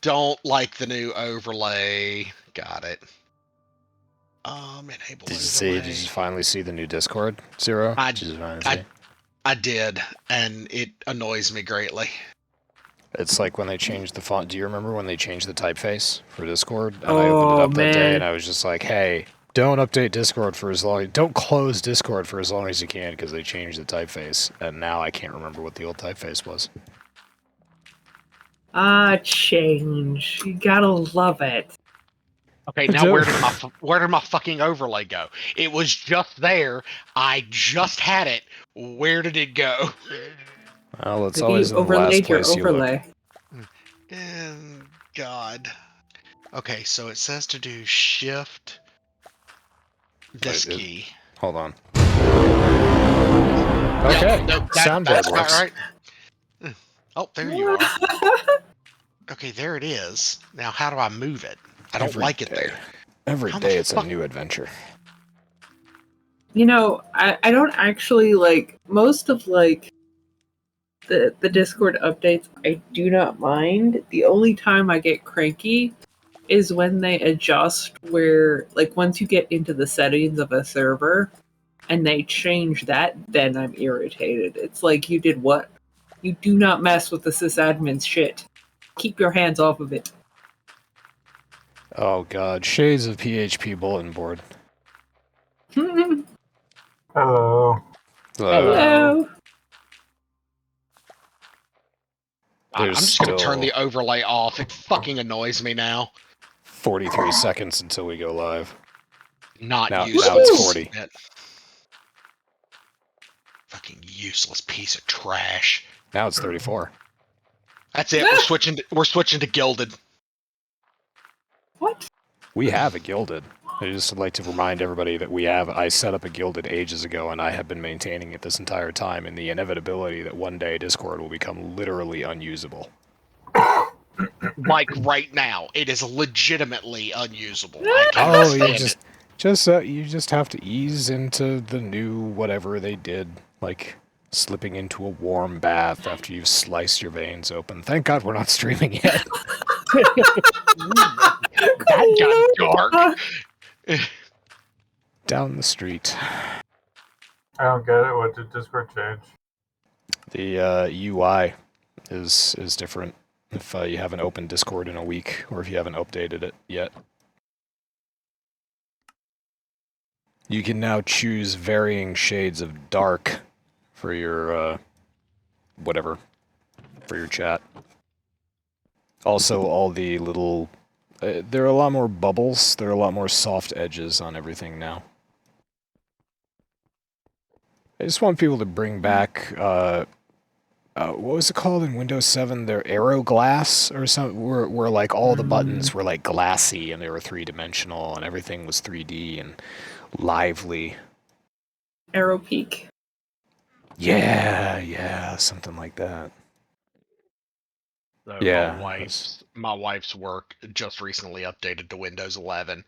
don't like the new overlay. Got it. Enable overlay. Did you finally see the new Discord, Zero? I did, and it annoys me greatly. It's like when they changed the font. Do you remember when they changed the typeface for Discord? And I opened it up that day, and I was just like, "Hey, don't update Discord for as long. Don't close Discord for as long as you can because they changed the typeface." And now I can't remember what the old typeface was. Change. You gotta love it. Okay, now where did my fucking overlay go? It was just there. I just had it. Where did it go? Well, it's always in the last place you look. God. Okay, so it says to do shift this key. Hold on. Okay, soundboard works. Right. Oh, there you are. Okay, there it is. Now, how do I move it? I don't like it there. Every day it's a new adventure. You know, I don't actually like most of like the Discord updates. I do not mind. The only time I get cranky is when they adjust where, like, once you get into the settings of a server and they change that, then I'm irritated. It's like, you did what? You do not mess with the sysadmin's shit. Keep your hands off of it. Oh god, shades of PHP bulletin board. Hello. Hello. I'm just going to turn the overlay off. It fucking annoys me now. 43 seconds until we go live. Now it's 40. Fucking useless piece of trash. Now it's 34. That's it. We're switching to Gilded. What? We have a Gilded. I just would like to remind everybody that I set up a Gilded ages ago, and I have been maintaining it this entire time, in the inevitability that one day Discord will become literally unusable. Like right now, it is legitimately unusable. You just have to ease into the new whatever they did, like slipping into a warm bath after you've sliced your veins open. Thank God we're not streaming yet. That got dark. Down the street. I don't get it. What did Discord change? The UI is different if you haven't opened Discord in a week, or if you haven't updated it yet. You can now choose varying shades of dark for your whatever, for your chat. Also, all the little there are a lot more bubbles. There are a lot more soft edges on everything now. I just want people to bring back, what was it called in Windows 7? Their Aero Glass or something, where like all the buttons were like glassy and they were three-dimensional and everything was 3D and lively. Aero Peak. Yeah, something like that. So yeah. My wife's work just recently updated to Windows 11,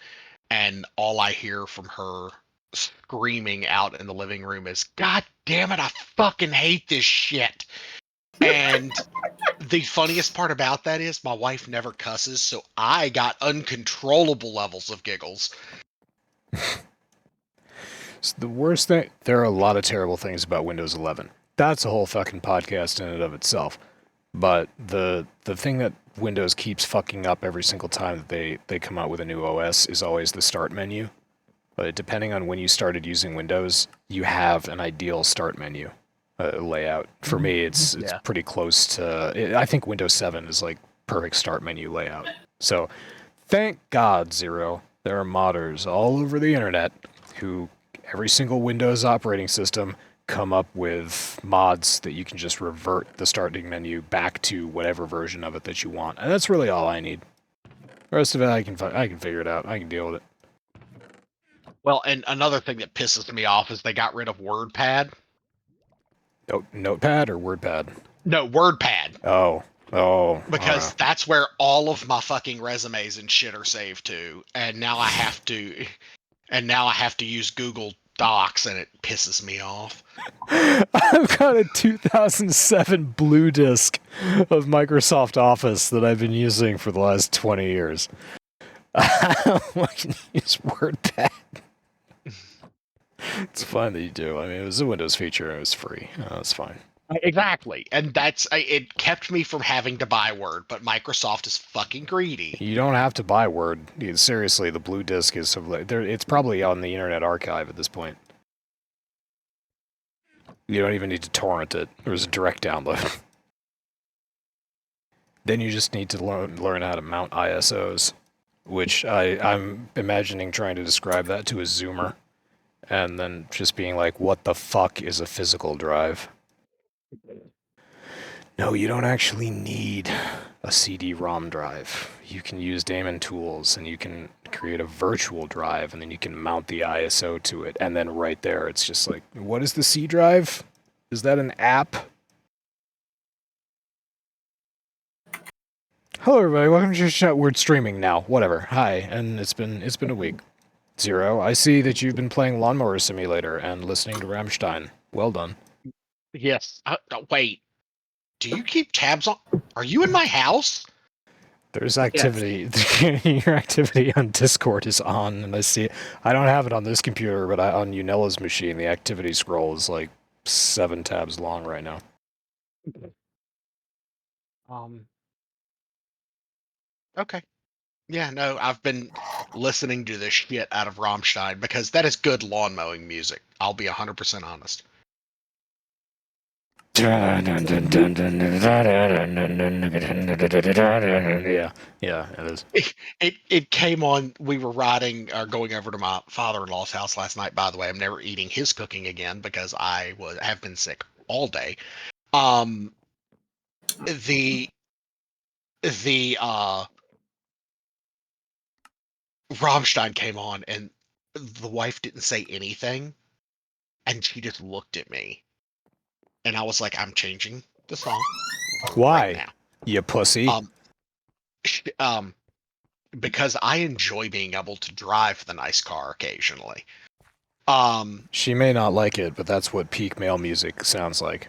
and all I hear from her screaming out in the living room is, "God damn it, I fucking hate this shit." And the funniest part about that is my wife never cusses, so I got uncontrollable levels of giggles. So the worst thing, there are a lot of terrible things about Windows 11. That's a whole fucking podcast in and of itself. But the thing that Windows keeps fucking up every single time that they come out with a new OS is always the start menu. But depending on when you started using Windows, you have an ideal start menu layout. For me, it's pretty close to... I think Windows 7 is like perfect start menu layout. So thank God, Zero, there are modders all over the internet who, every single Windows operating system, come up with mods that you can just revert the starting menu back to whatever version of it that you want. And that's really all I need. The rest of it, I can figure it out. I can deal with it. Well, and another thing that pisses me off is they got rid of WordPad. Notepad or WordPad? No, WordPad. Oh. Because that's where all of my fucking resumes and shit are saved to, and now I have to use Google docs, and it pisses me off. I've got a 2007 blue disk of Microsoft Office that I've been using for the last 20 years. I can use WordPad. It's fine that you do. I mean, it was a Windows feature. It was free. It's fine. Exactly, and it kept me from having to buy Word, but Microsoft is fucking greedy. You don't have to buy Word. Seriously, the blue disk is it's probably on the Internet Archive at this point. You don't even need to torrent it. There's a direct download. Then you just need to learn how to mount ISOs, which I'm imagining trying to describe that to a Zoomer, and then just being like, what the fuck is a physical drive? No, you don't actually need a CD-ROM drive. You can use daemon tools, and you can create a virtual drive, and then you can mount the ISO to it, and then right there, it's just like, what is the C drive? Is that an app? Hello, everybody. Welcome to your show. We're streaming now. Whatever. Hi, and it's been a week. Zero. I see that you've been playing Lawnmower Simulator and listening to Rammstein. Well done. Yes. Wait. Do you keep tabs on? Are you in my house? There's activity. Yes. Your activity on Discord is on, and I see it. I don't have it on this computer, but on Unella's machine, the activity scroll is like 7 tabs long right now. Okay. Yeah, no, I've been listening to this shit out of Rammstein because that is good lawn mowing music. I'll be 100% honest. Yeah, it is. It came on. We were going over to my father-in-law's house last night. By the way, I'm never eating his cooking again because I have been sick all day. The Rammstein came on, and the wife didn't say anything, and she just looked at me, and I was like, "I'm changing the song." Why? Right now. You pussy. Because I enjoy being able to drive the nice car occasionally. She may not like it, but that's what peak male music sounds like.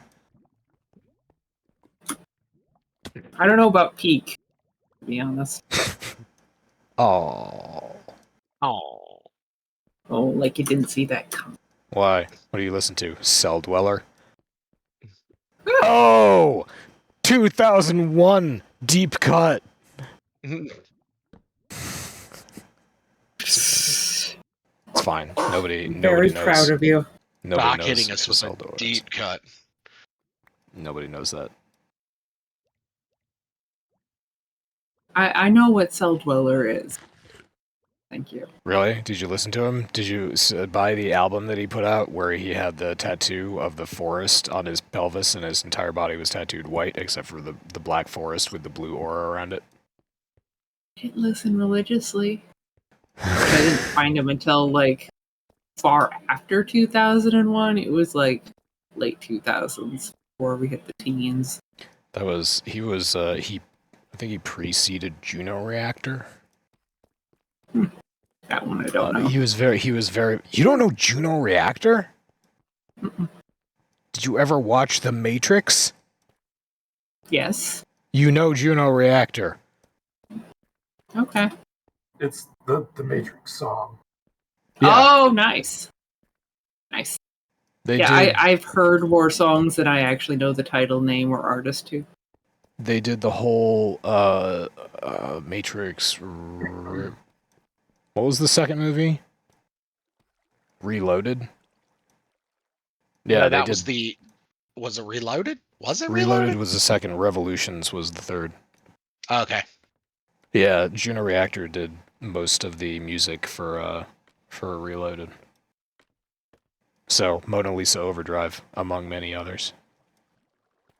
I don't know about peak, to be honest. Oh. Oh, like you didn't see that coming. Why? What do you listen to? Cell Dweller? Oh! 2001 Deep Cut. It's fine. Nobody Very knows. proud of you. Nobody Doc knows hitting us with Cell a Dweller is. deep cut. Nobody knows that. I know what Cell Dweller is. Thank you. Really? Did you listen to him? Did you buy the album that he put out where he had the tattoo of the forest on his pelvis and his entire body was tattooed white except for the black forest with the blue aura around it? I didn't listen religiously. I didn't find him until like far after 2001. It was like late 2000s before we hit the teens. I think he preceded Juno Reactor. That one I don't know. He was very. You don't know Juno Reactor? Mm-mm. Did you ever watch The Matrix? Yes. You know Juno Reactor. Okay. It's the Matrix song. Yeah. Oh, nice. Nice. They Yeah, did. I've heard more songs than I actually know the title, name, or artist to. They did the whole Matrix. What was the second movie? Reloaded. Yeah, No, they that did. Was it Reloaded? Was it Reloaded Reloaded? was the second. Revolutions was the third. Okay. Yeah, Juno Reactor did most of the music for Reloaded. So Mona Lisa Overdrive, among many others.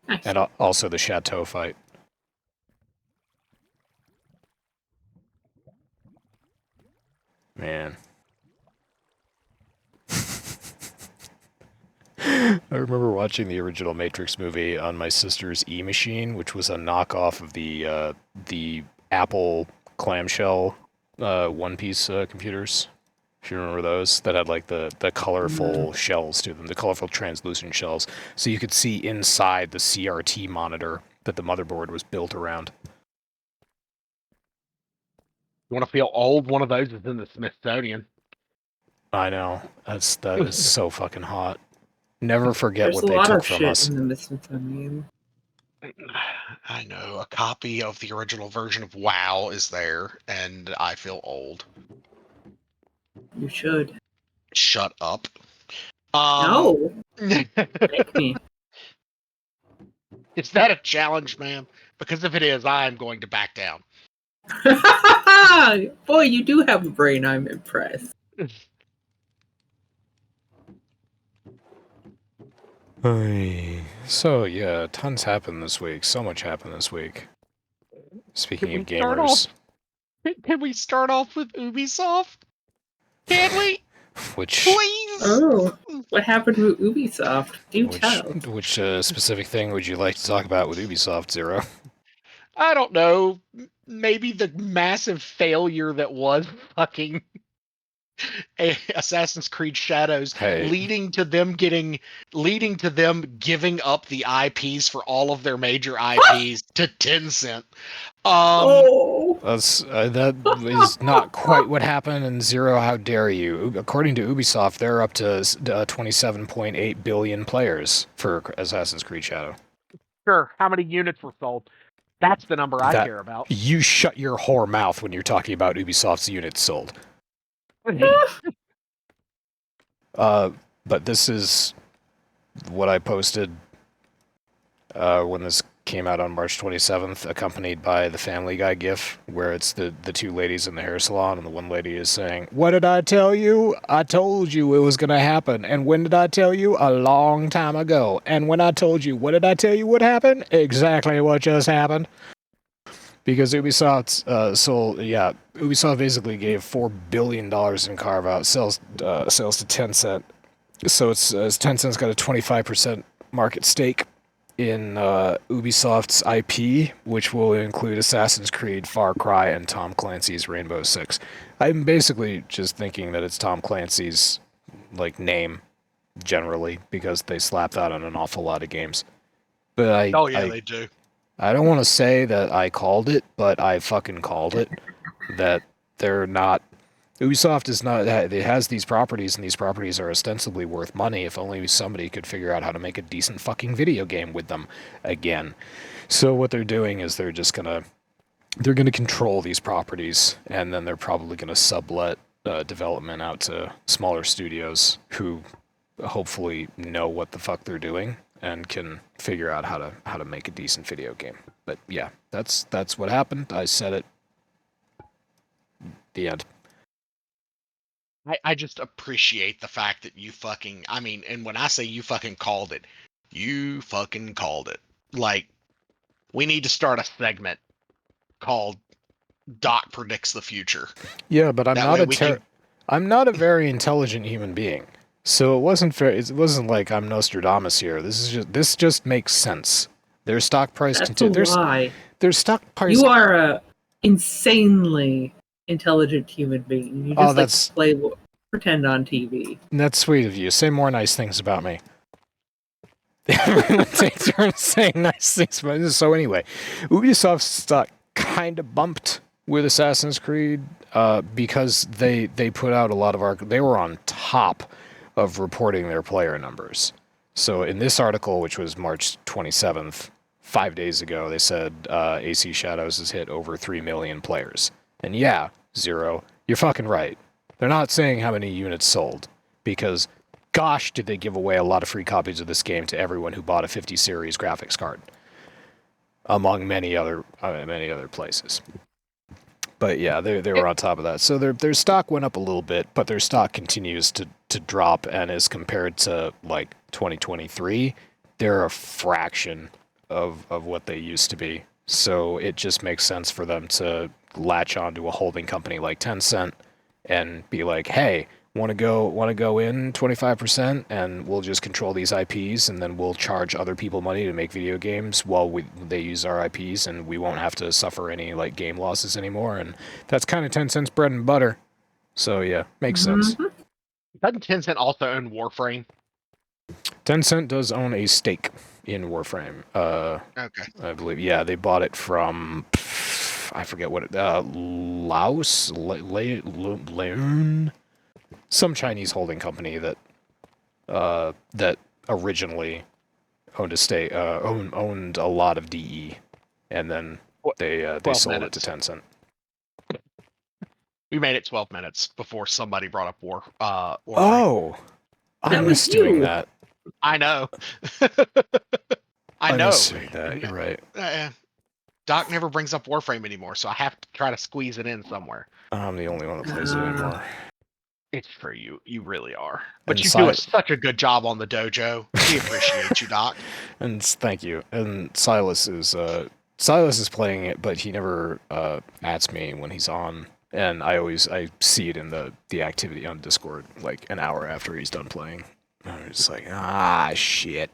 Nice. And also the Chateau fight. Man. I remember watching the original Matrix movie on my sister's E-machine, which was a knockoff of the Apple clamshell one-piece computers. If you remember those, that had like the colorful shells to them, the colorful translucent shells, so you could see inside the CRT monitor that the motherboard was built around. You want to feel old? One of those is in the Smithsonian. I know. That is so fucking hot. Never forget There's what a they lot took of from shit us. in the Smithsonian. I know. A copy of the original version of WoW is there, and I feel old. You should. Shut up. No, make me. Is that a challenge, ma'am? Because if it is, I'm going to back down. Boy, you do have a brain. I'm impressed. So yeah, tons happened this week. So much happened this week. Speaking of gamers, Can we start off with Ubisoft? Can we? which Please? Oh, what happened with Ubisoft? Do tell. which specific thing would you like to talk about with Ubisoft, Zero? I don't know. Maybe the massive failure that was fucking Assassin's Creed Shadows, Hey. leading to them giving up the IPs for all of their major IPs to Tencent. Oh, That is not quite what happened. And Zero, how dare you? According to Ubisoft, they're up to 27.8 billion players for Assassin's Creed Shadow. Sure, how many units were sold? That's the number I That- care about. You shut your whore mouth when you're talking about Ubisoft's units sold. But this is what I posted when this came out on March 27th, accompanied by the Family Guy gif, where it's the two ladies in the hair salon, and the one lady is saying, "What did I tell you? I told you it was going to happen. And when did I tell you? A long time ago. And when I told you, what did I tell you would happen? Exactly what just happened." Because Ubisoft Ubisoft basically gave $4 billion in carve-out sales to Tencent. So it's Tencent's got a 25% market stake in Ubisoft's IP, which will include Assassin's Creed, Far Cry, and Tom Clancy's Rainbow Six. I'm basically just thinking that it's Tom Clancy's name generally, because they slap that on an awful lot of games. But they do. I don't want to say that I called it, but I fucking called it. That they're not... Ubisoft is not... It has these properties, and these properties are ostensibly worth money if only somebody could figure out how to make a decent fucking video game with them again. So what they're doing is they're just gonna... They're gonna control these properties, and then they're probably gonna sublet development out to smaller studios who hopefully know what the fuck they're doing and can figure out how to make a decent video game. But yeah, that's what happened. I said it. The end. I just appreciate the fact that you fucking, I mean, and when I say you fucking called it, you fucking called it. Like, we need to start a segment called Doc Predicts the Future. Yeah, but That I'm not a very intelligent human being. So it wasn't fair. It wasn't like I'm Nostradamus here. This just makes sense. Their stock price that's a lie. Their stock price. You are a insanely intelligent human being. You just pretend on TV. That's sweet of you. Say more nice things about me. Everyone takes turns saying nice things about me. So anyway, Ubisoft's stock kind of bumped with Assassin's Creed because they put out a lot of they were on top of reporting their player numbers. So in this article, which was March 27th, 5 days ago, they said AC Shadows has hit over 3 million players. And yeah, Zero, you're fucking right. They're not saying how many units sold, because gosh, did they give away a lot of free copies of this game to everyone who bought a 50 series graphics card, among many other places. But yeah, they were on top of that. So their stock went up a little bit, but their stock continues to drop, and as compared to 2023, they're a fraction of what they used to be. So it just makes sense for them to latch onto a holding company like Tencent and be like, hey, want to go in 25%, and we'll just control these IPs, and then we'll charge other people money to make video games while they use our IPs, and we won't have to suffer any game losses anymore. And that's kind of Tencent's bread and butter. So yeah, makes sense. Mhm. Doesn't Tencent also own Warframe? Tencent does own a stake in Warframe. Okay. I believe. Yeah, they bought it from I forget what it. Laos, Leun, some Chinese holding company that that originally owned a stake, owned a lot of DE, and then they 12 sold minutes. it to Tencent. We made it 12 minutes before somebody brought up Warframe. Oh, I That was missed doing you. that. I know. I I know. missed doing that. You're right. Doc never brings up Warframe anymore, so I have to try to squeeze it in somewhere. I'm the only one that plays it anymore. It's for you. You really are. But And you do such a good job on the dojo. We appreciate you, Doc. And thank you. And Silas is playing it, but he never adds me when he's on. And I see it in the activity on Discord like an hour after he's done playing. I'm just like, shit.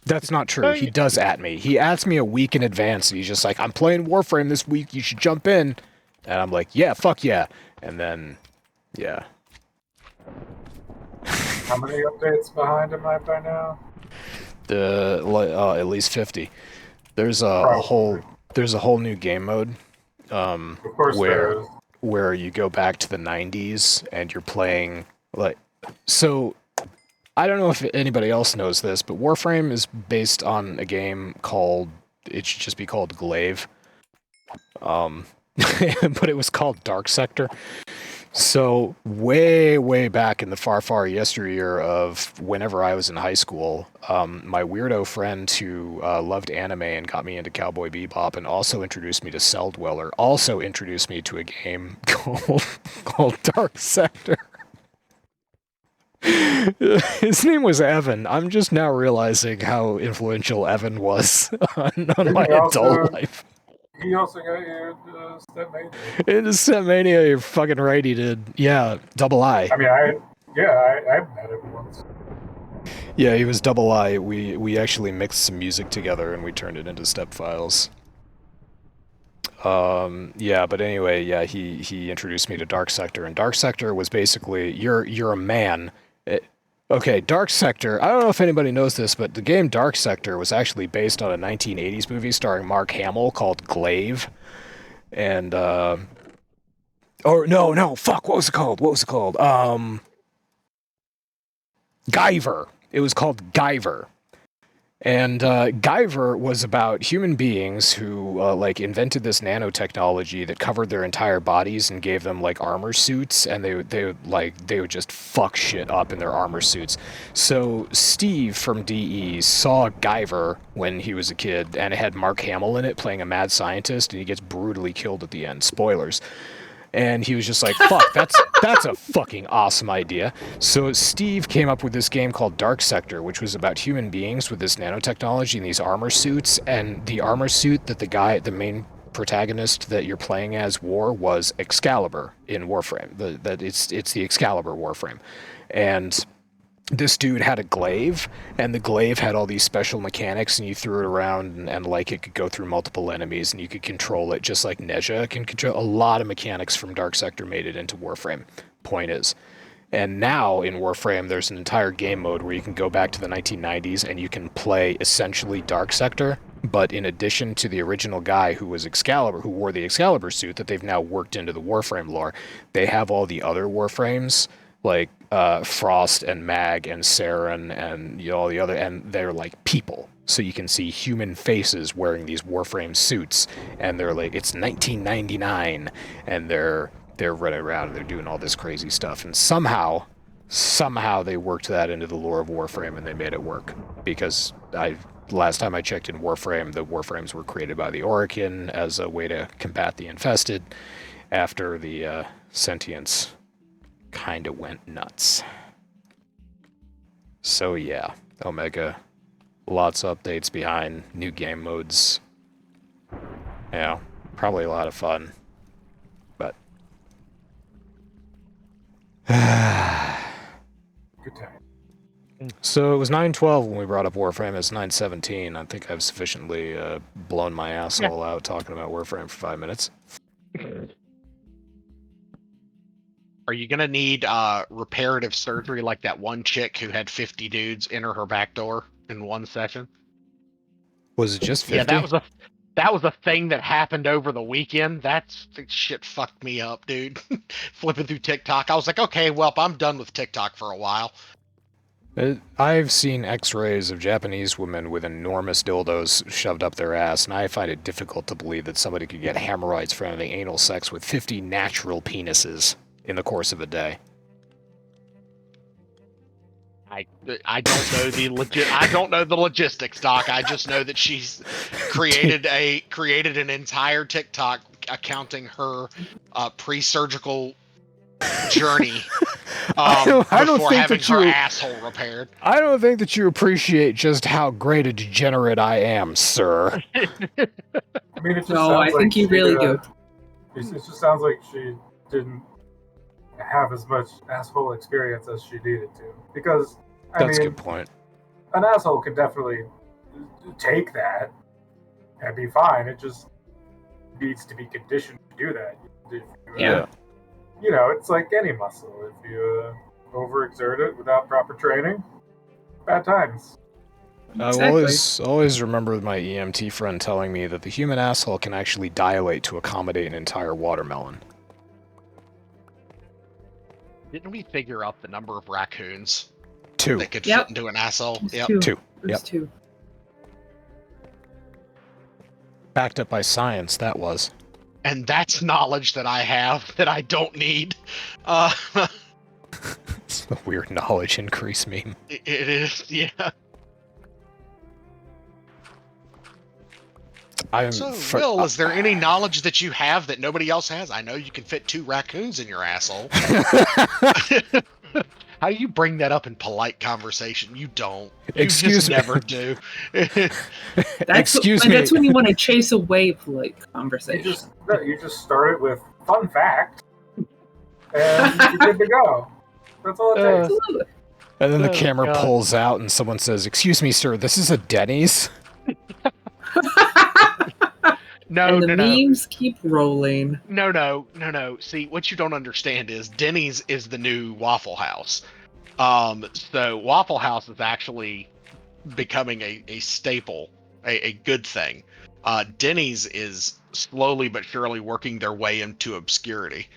That's not true. He does at me. He adds me a week in advance, and he's just like, I'm playing Warframe this week, you should jump in. And I'm like, yeah, fuck yeah. And then, yeah. How many updates behind am I by now? At least 50. There's a whole new game mode. Of course there is. Where you go back to the 90s and you're playing so I don't know if anybody else knows this, but Warframe is based on a game called, it should just be called Glaive. But it was called Dark Sector. So way back in the far yesteryear of whenever I was in high school, my weirdo friend who loved anime and got me into Cowboy Bebop and also introduced me to Cell Dweller also introduced me to a game called Dark Sector. His name was Evan. I'm just now realizing how influential Evan was on my adult life. He also got you into Stepmania. Into Stepmania, you're fucking right, he did. Yeah, Double I. I mean, I met him once. Yeah, he was Double I. We actually mixed some music together and we turned it into step files. Yeah, but anyway, yeah, he introduced me to Dark Sector, and Dark Sector was basically you're a man. Okay, Dark Sector, I don't know if anybody knows this, but the game Dark Sector was actually based on a 1980s movie starring Mark Hamill called Glaive. And, no, fuck, what was it called? Guyver. It was called Guyver. And Guyver was about human beings who invented this nanotechnology that covered their entire bodies and gave them like armor suits, and they would just fuck shit up in their armor suits. So Steve from DE saw Guyver when he was a kid, and it had Mark Hamill in it playing a mad scientist, and he gets brutally killed at the end. Spoilers. And he was just like, fuck, that's a fucking awesome idea. So Steve came up with this game called Dark Sector, which was about human beings with this nanotechnology and these armor suits. And the armor suit that the main protagonist that you're playing as wore was Excalibur in Warframe. It's the Excalibur Warframe. And this dude had a glaive, and the glaive had all these special mechanics, and you threw it around, and like it could go through multiple enemies, and you could control it just like Nezha can control. A lot of mechanics from Dark Sector made it into Warframe. Point is. And now in Warframe, there's an entire game mode where you can go back to the 1990s, and you can play essentially Dark Sector, but in addition to the original guy who was Excalibur, who wore the Excalibur suit that they've now worked into the Warframe lore, they have all the other Warframes, like Frost and Mag and Saren and all the other, and they're like people. So you can see human faces wearing these Warframe suits, and they're like, it's 1999, and they're running around and they're doing all this crazy stuff. And somehow they worked that into the lore of Warframe, and they made it work. Because last time I checked in Warframe, the Warframes were created by the Orokin as a way to combat the Infested after the Sentience kind of went nuts. So yeah, Omega, lots of updates behind, new game modes. Yeah, probably a lot of fun, but Good time. So it was 9:12 when we brought up Warframe. It's 9:17. I think I've sufficiently blown my asshole out talking about Warframe for 5 minutes. Are you gonna need reparative surgery like that one chick who had 50 dudes enter her back door in one session? Was it just 50? Yeah, that was a thing that happened over the weekend. That shit fucked me up, dude. Flipping through TikTok, I was like, okay, well, I'm done with TikTok for a while. I've seen x-rays of Japanese women with enormous dildos shoved up their ass, and I find it difficult to believe that somebody could get hemorrhoids from having anal sex with 50 natural penises in the course of a day. I don't know the logistics, Doc. I just know that she's created an entire TikTok accounting her pre-surgical journey before having her asshole repaired. I don't think that you appreciate just how great a degenerate I am, sir. I mean, it just No, sounds I think you really do. It just sounds like she didn't have as much asshole experience as she needed to. Because, That's a good point. An asshole could definitely take that and be fine. It just needs to be conditioned to do that. Yeah. You know, it's like any muscle. If you overexert it without proper training, bad times. Exactly. I always remember my EMT friend telling me that the human asshole can actually dilate to accommodate an entire watermelon. Didn't we figure out the number of raccoons 2. that could fit into an asshole? It's Yep. 2. It's 2. Backed up by science, that was. And that's knowledge that I have that I don't need. It's the weird knowledge increase meme. It is, yeah. So, Will, is there any knowledge that you have that nobody else has? I know you can fit 2 raccoons in your asshole. How do you bring that up in polite conversation? You don't. You Excuse me. Never do. Excuse me. That's when you want to chase away polite conversation. You just start it with fun fact, and you're good to go. That's all it takes. And then the camera pulls out and someone says, "Excuse me, sir, this is a Denny's?" No, memes keep rolling. No. See, what you don't understand is Denny's is the new Waffle House. So Waffle House is actually becoming a staple, a good thing. Denny's is slowly but surely working their way into obscurity.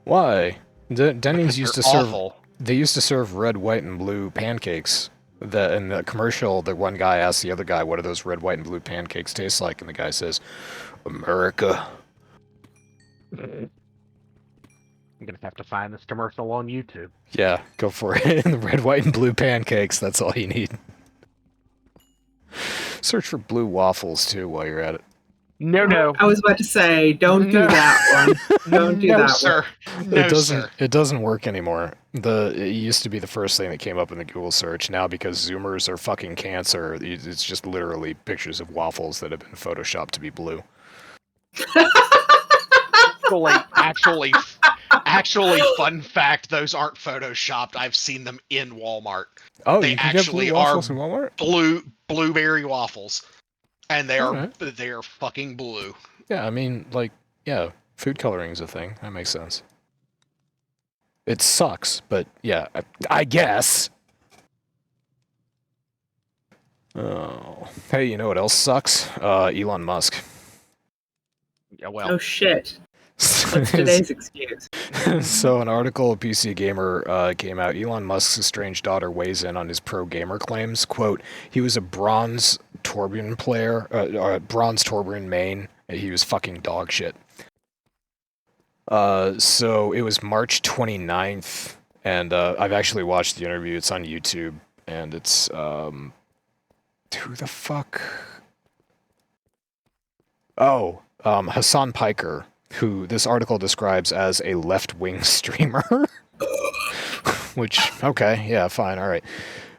Why? Denny's used to serve. Awful. They used to serve red, white, and blue pancakes. In the commercial, the one guy asks the other guy, "What do those red, white, and blue pancakes taste like?" And the guy says, "America." I'm gonna have to find this commercial on YouTube. Yeah, go for it. The red, white, and blue pancakes. That's all you need. Search for blue waffles too while you're at it. No. I was about to say, don't do that one. Don't do that sir. one. No, sir. It doesn't work anymore. It used to be the first thing that came up in the Google search. Now, because Zoomers are fucking cancer, it's just literally pictures of waffles that have been photoshopped to be blue. Actually, fun fact: those aren't photoshopped. I've seen them in Walmart. Oh, they you can actually get blue waffles in Walmart? Blueberry waffles, and they Alright. are fucking blue. Yeah, I mean, food coloring is a thing. That makes sense. It sucks, but yeah, I guess. Oh, hey, you know what else sucks? Elon Musk. Yeah, well. Oh shit. What's today's excuse? So an article of PC Gamer came out. Elon Musk's estranged daughter weighs in on his pro gamer claims. Quote, he was a bronze Torbjorn player, bronze Torbjorn main. He was fucking dog shit. So it was March 29th, and I've actually watched the interview. It's on YouTube, and it's, who the fuck? Oh, Hassan Piker, who this article describes as a left-wing streamer. Which, okay, yeah, fine, alright.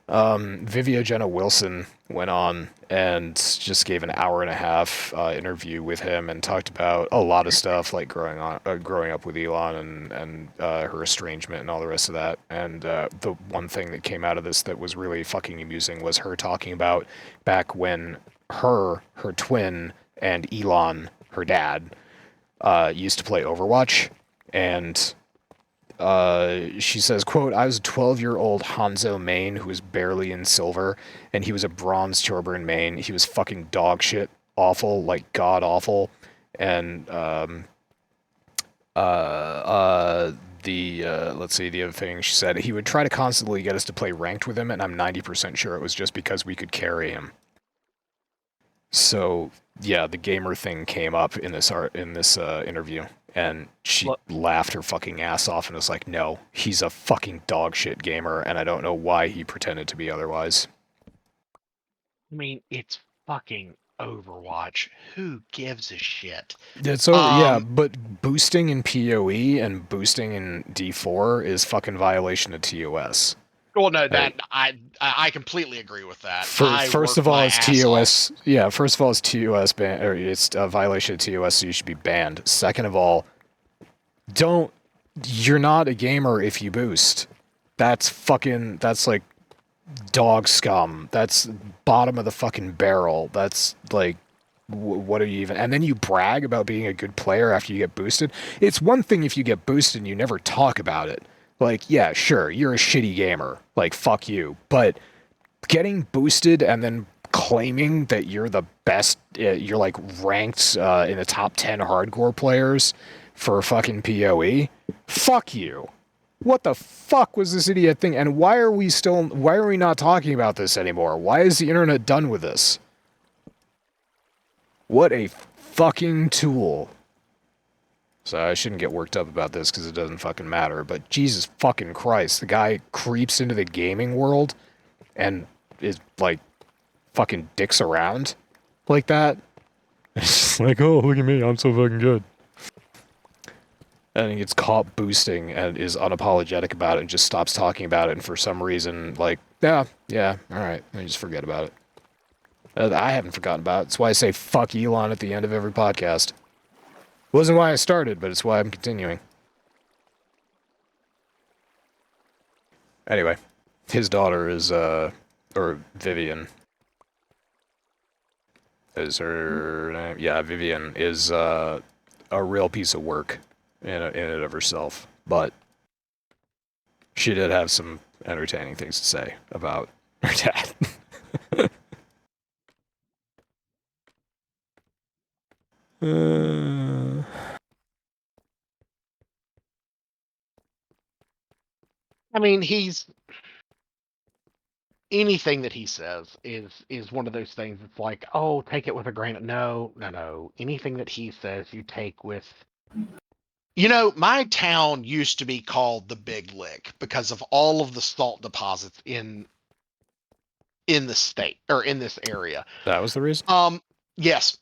Vivia Jenna Wilson went on and just gave an hour-and-a-half interview with him and talked about a lot of stuff, like growing up with Elon and her estrangement and all the rest of that. And the one thing that came out of this that was really fucking amusing was her talking about back when her twin, and Elon, her dad, used to play Overwatch, and she says, quote, I was a 12-year-old Hanzo main who was barely in silver, and he was a bronze Torbjorn main. He was fucking dog shit, awful, like god awful. And let's see, the other thing she said, he would try to constantly get us to play ranked with him, and I'm 90% sure it was just because we could carry him. So yeah, the gamer thing came up in this interview, and she laughed her fucking ass off and was like, no, he's a fucking dog shit gamer, and I don't know why he pretended to be otherwise. I mean, it's fucking Overwatch. Who gives a shit? It's yeah, but boosting in PoE and boosting in D4 is fucking violation of TOS. Well, no, that I completely agree with that. First of all, it's TOS. Yeah, first of all, it's TOS ban, or it's a violation of TOS, so you should be banned. Second of all, you're not a gamer if you boost. That's like dog scum. That's bottom of the fucking barrel. That's like, what are you even? And then you brag about being a good player after you get boosted. It's one thing if you get boosted and you never talk about it. Like, yeah, sure, you're a shitty gamer. Like, fuck you. But getting boosted and then claiming that you're the best, you're like ranked in the top 10 hardcore players for fucking PoE, fuck you. What the fuck was this idiot thing? And why are we not talking about this anymore? Why is the internet done with this? What a fucking tool. So I shouldn't get worked up about this because it doesn't fucking matter. But Jesus fucking Christ, the guy creeps into the gaming world and is like fucking dicks around like that. It's like, oh, look at me, I'm so fucking good. And he gets caught boosting and is unapologetic about it and just stops talking about it. And for some reason, like, yeah, all right, and you just forget about it. I haven't forgotten about it. That's why I say fuck Elon at the end of every podcast. Wasn't why I started, but it's why I'm continuing. Anyway, his daughter is, or Vivian is her name. Yeah, Vivian is a real piece of work in and of herself, but she did have some entertaining things to say about her dad. I mean, anything that he says is one of those things. It's like, oh, take it with a grain of no. Anything that he says, you take with. You know, my town used to be called the Big Lick because of all of the salt deposits in the state or in this area. That was the reason? Yes.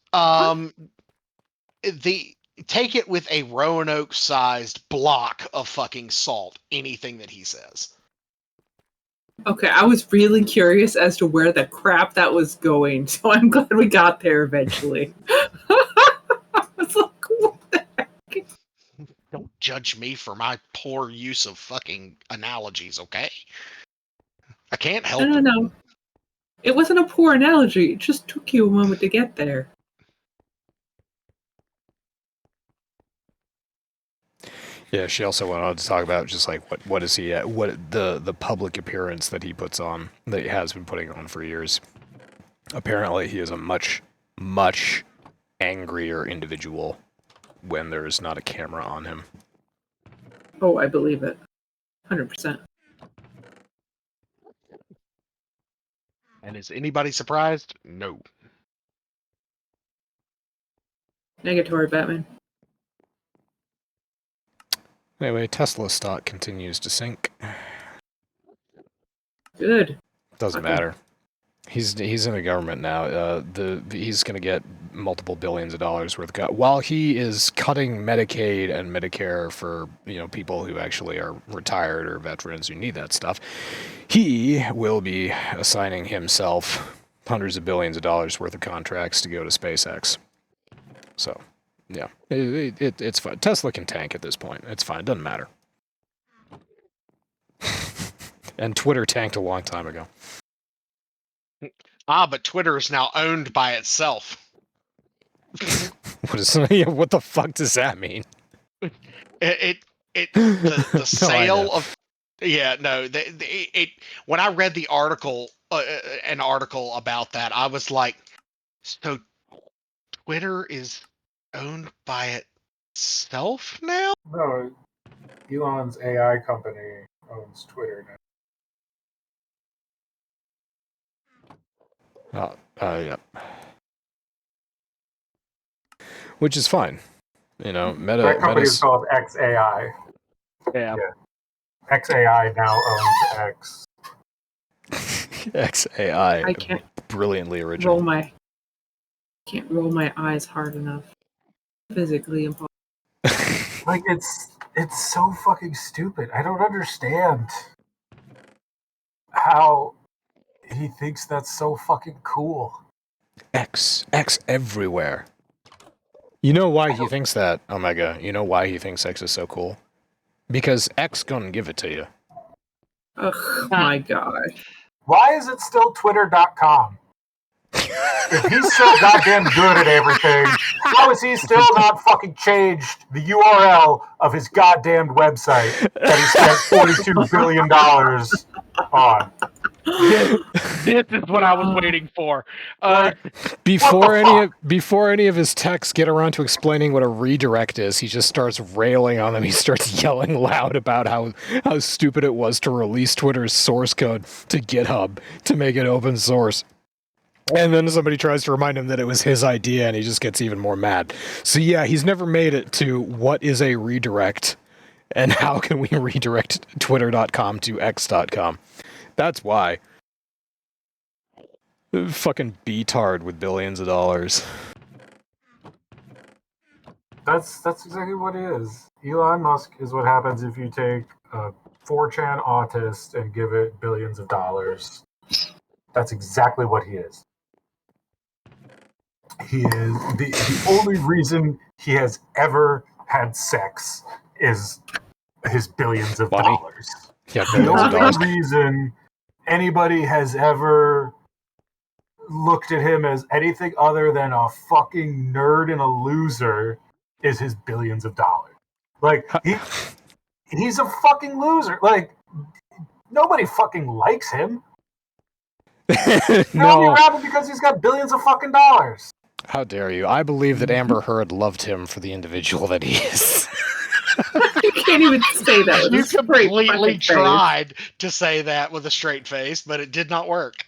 Take it with a Roanoke-sized block of fucking salt. Anything that he says. Okay, I was really curious as to where the crap that was going, so I'm glad we got there eventually. I was like, what the heck? Don't judge me for my poor use of fucking analogies, okay? I can't help it. No. It wasn't a poor analogy. It just took you a moment to get there. Yeah, she also went on to talk about just like what is he at, what the public appearance that he puts on, that he has been putting on for years. Apparently, he is a much angrier individual when there's not a camera on him. Oh, I believe it. 100%. And is anybody surprised? No. Negatory, Batman. Anyway, Tesla stock continues to sink. Good. Doesn't matter. He's in the government now. He's going to get multiple billions of dollars worth of while he is cutting Medicaid and Medicare for people who actually are retired or veterans who need that stuff. He will be assigning himself hundreds of billions of dollars worth of contracts to go to SpaceX. So, yeah, it's fine. Tesla can tank at this point. It's fine. It doesn't matter. And Twitter tanked a long time ago. But Twitter is now owned by itself. What the fuck does that mean? It the No, I sale know. of when I read the article an article about that, I was like, so Twitter is owned by itself now? No, Elon's AI company owns Twitter now. Yeah. Which is fine. You know, That company is called XAI. Yeah. XAI now owns X. XAI. I can't Brilliantly original. can't roll my eyes hard enough. Physically impossible. Like it's so fucking stupid. I don't understand how he thinks that's so fucking cool. X everywhere. You know why he thinks that, Omega? You know why he thinks X is so cool? Because X gonna give it to you. Oh my god. Why is it still Twitter.com? If he's so goddamn good at everything, how is he still not fucking changed the URL of his goddamn website that he spent $42 billion on? This is what I was waiting for. Before any of his texts get around to explaining what a redirect is, he just starts railing on them. He starts yelling loud about how stupid it was to release Twitter's source code to GitHub to make it open source. And then somebody tries to remind him that it was his idea, and he just gets even more mad. So yeah, he's never made it to what is a redirect, and how can we redirect Twitter.com to X.com. That's why. Fucking beatard with billions of dollars. That's exactly what it is. Elon Musk is what happens if you take a 4chan autist and give it billions of dollars. That's exactly what he is. He is the only reason he has ever had sex is his billions of Money. dollars. Yeah, The billions of dollars. only reason anybody has ever looked at him as anything other than a fucking nerd and a loser is his billions of dollars. Like he's a fucking loser. Like nobody fucking likes him. They're only No. around him because he's got billions of fucking dollars. How dare you? I believe that Amber Heard loved him for the individual that he is. You can't even say that with You a straight completely fucking face. tried to say that with a straight face, but it did not work.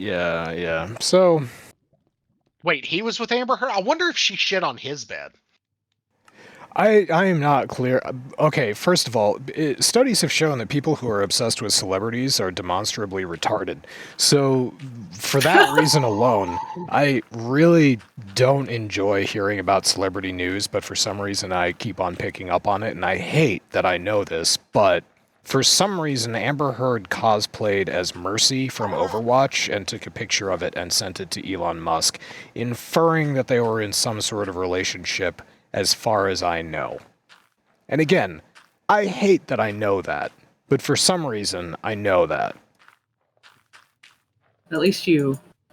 Yeah. So, Wait, he was with Amber Heard? I wonder if she shit on his bed. I am not clear. Okay, first of all, studies have shown that people who are obsessed with celebrities are demonstrably retarded. So, for that reason alone, I really don't enjoy hearing about celebrity news, but for some reason I keep on picking up on it, and I hate that I know this, but for some reason Amber Heard cosplayed as Mercy from Overwatch and took a picture of it and sent it to Elon Musk, inferring that they were in some sort of relationship as far as I know. And again, I hate that I know that, but for some reason, I know that. At least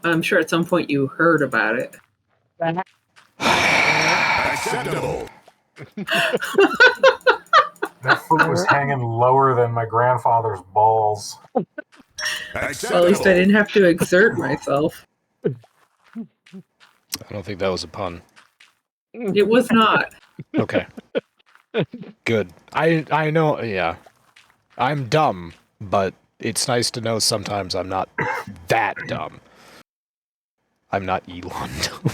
I'm sure at some point you heard about it. Acceptable. That fruit was hanging lower than my grandfather's balls. Well, at least I didn't have to exert myself. I don't think that was a pun. It was not. Okay. Good. I know, yeah. I'm dumb, but it's nice to know sometimes I'm not that dumb. I'm not Elon dumb.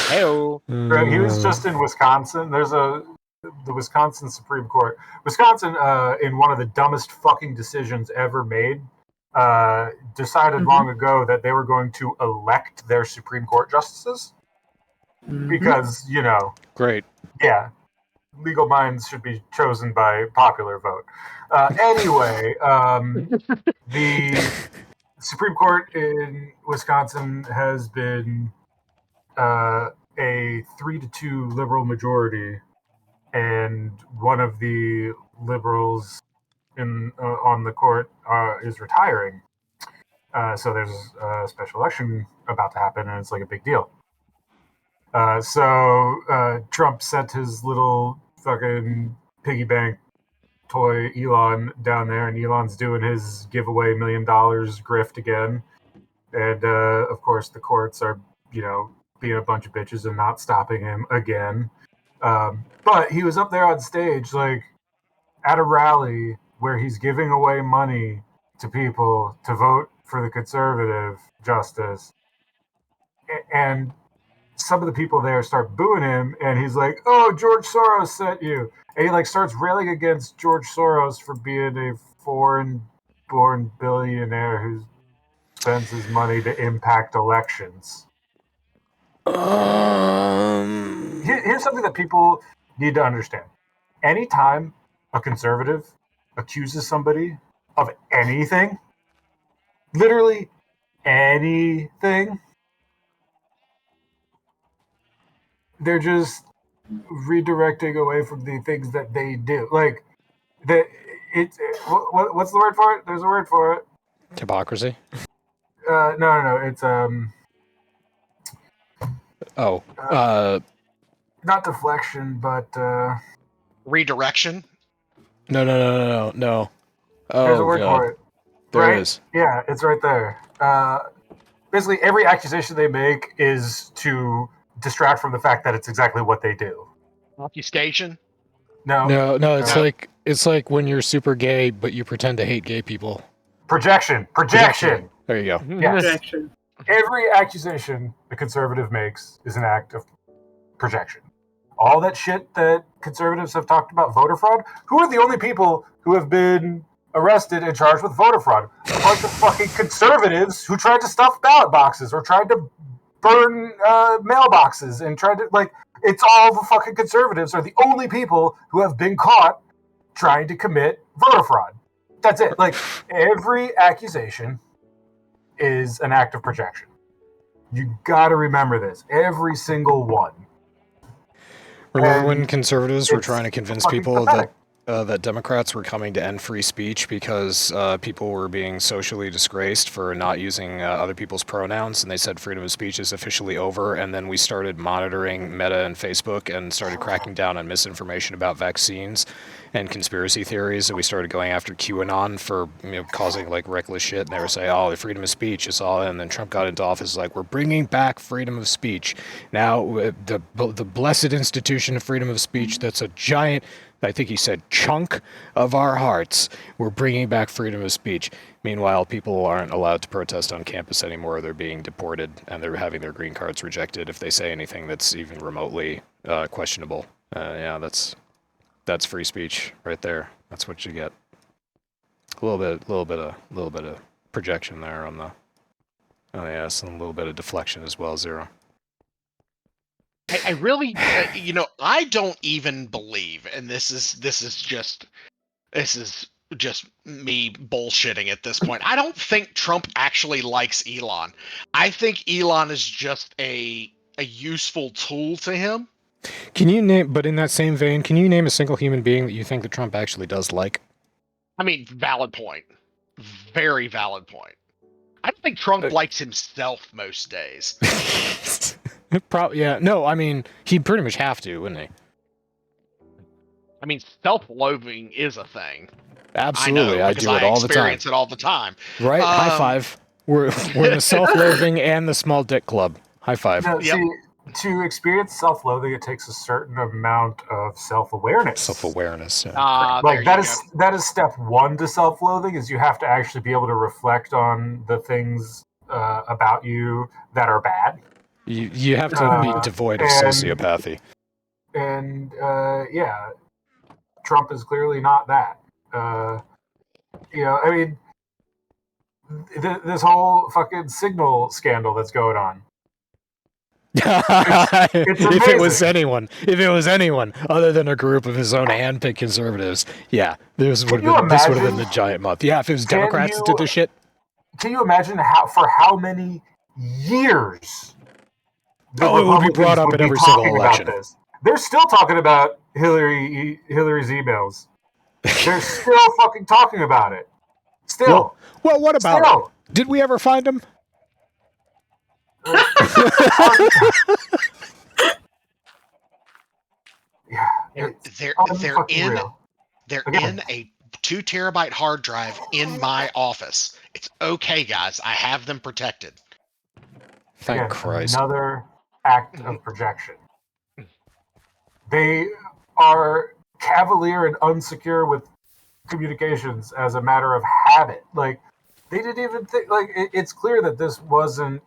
Hey-o. He was just in Wisconsin. There's the Wisconsin Supreme Court. Wisconsin, in one of the dumbest fucking decisions ever made, decided long ago that they were going to elect their Supreme Court justices. Because, Great. yeah, legal minds should be chosen by popular vote. Anyway, the Supreme Court in Wisconsin has been a 3-2 liberal majority, and one of the liberals on the court is retiring. So there's a special election about to happen, and it's like a big deal. So Trump sent his little fucking piggy bank toy Elon down there, and Elon's doing his giveaway $1 million grift again. And of course, the courts are, being a bunch of bitches and not stopping him again. But he was up there on stage, like at a rally where he's giving away money to people to vote for the conservative justice. And some of the people there start booing him, and he's like, "Oh, George Soros sent you," and he like starts railing against George Soros for being a foreign-born billionaire who spends his money to impact elections. Here's something that people need to understand: anytime a conservative accuses somebody of anything, literally anything, they're just redirecting away from the things that they do. Like, what's the word for it? There's a word for it. Hypocrisy? No. It's not deflection, but Redirection. No. there's a Oh word god, for it. there Right? it is. Yeah, it's right there. Basically, every accusation they make is to distract from the fact that it's exactly what they do. Obfuscation. No, it's No. it's like when you're super gay, but you pretend to hate gay people. Projection. There you go. Yes. Projection. Every accusation the conservative makes is an act of projection. All that shit that conservatives have talked about, voter fraud, who are the only people who have been arrested and charged with voter fraud? A bunch of fucking conservatives who tried to stuff ballot boxes or tried to burn mailboxes and tried to, like, it's all the fucking conservatives are the only people who have been caught trying to commit voter fraud. That's it. Like, every accusation is an act of projection. You got to remember this. Every single one. Remember And when conservatives were it's trying to convince fucking people pathetic. that Democrats were coming to end free speech because people were being socially disgraced for not using other people's pronouns, and they said freedom of speech is officially over, and then we started monitoring Meta and Facebook and started cracking down on misinformation about vaccines and conspiracy theories, and we started going after QAnon for causing like reckless shit, and they were saying, oh, the freedom of speech is all, and then Trump got into office like, we're bringing back freedom of speech. Now, the blessed institution of freedom of speech that's a giant, I think he said, chunk of our hearts, we're bringing back freedom of speech. Meanwhile, people aren't allowed to protest on campus anymore. They're being deported, and they're having their green cards rejected if they say anything that's even remotely questionable. Yeah, that's free speech right there. That's what you get. A little bit of projection there on the yes, and a little bit of deflection as well. Zero. I really, I don't even believe, and this is just me bullshitting at this point. I don't think Trump actually likes Elon. I think Elon is just a useful tool to him. Can you name? But in that same vein, can you name a single human being that you think that Trump actually does like? I mean, valid point. Very valid point. I don't think Trump likes himself most days. Probably, yeah. No, I mean, he'd pretty much have to, wouldn't he? I mean, self-loathing is a thing. Absolutely, I do it all the time. I experience it all the time. Right? High five. We're in the self-loathing and the small dick club. High five. No, Yep. see, to experience self-loathing, it takes a certain amount of self-awareness. Self-awareness. Yeah. Like that is step one to self-loathing. Is you have to actually be able to reflect on the things about you that are bad. You have to be devoid of sociopathy. And yeah, Trump is clearly not that. I mean, this whole fucking signal scandal that's going on. It's If it was anyone other than a group of his own handpicked conservatives, this would have been the giant month. Yeah, if it was Democrats that did this shit. Can you imagine how many years it would be brought up at every single election? They're still talking about Hillary's emails. They're still fucking talking about it. Still. Well, what about it? Did we ever find them? They're Unfucking in real. they're Again. in a 2 terabyte hard drive in my office. It's okay, guys. I have them protected. Thank Again, Christ. another act of projection. They are cavalier and unsecure with communications as a matter of habit. Like, they didn't even think, like, it's clear that this wasn't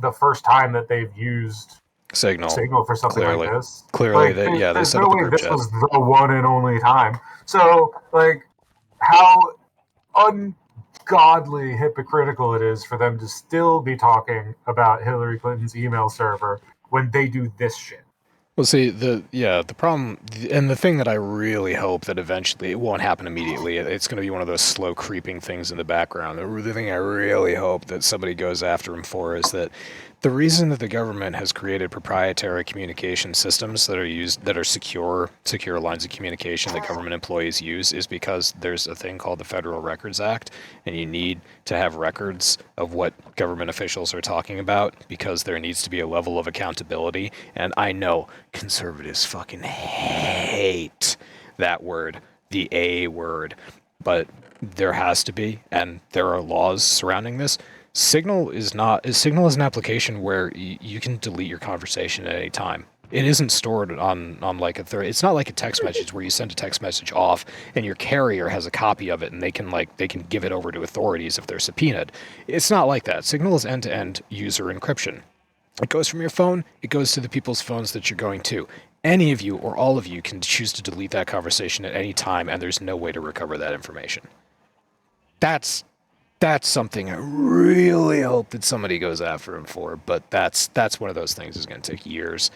the first time that they've used Signal for something Clearly. like this. Clearly, Like, they there's set no up a way group this chat. was the one and only time. So, like, how ungodly hypocritical it is for them to still be talking about Hillary Clinton's email server when they do this shit. Well, see, the problem, and the thing that I really hope that eventually, it won't happen immediately, it's going to be one of those slow creeping things in the background. The thing I really hope that somebody goes after him for is that the reason that the government has created proprietary communication systems that are secure lines of communication that government employees use is because there's a thing called the Federal Records Act, and you need to have records of what government officials are talking about because there needs to be a level of accountability. And I know conservatives fucking hate that word, the A word, but there has to be, and there are laws surrounding this. Signal is an application where you can delete your conversation at any time. It isn't stored on like it's not like a text message where you send a text message off and your carrier has a copy of it and they can give it over to authorities if they're subpoenaed. It's not like that. Signal is end-to-end user encryption. It goes from your phone, it goes to the people's phones that you're going to. Any of you or all of you can choose to delete that conversation at any time, and there's no way to recover that information. That's something I really hope that somebody goes after him for, but that's one of those things that's going to take years.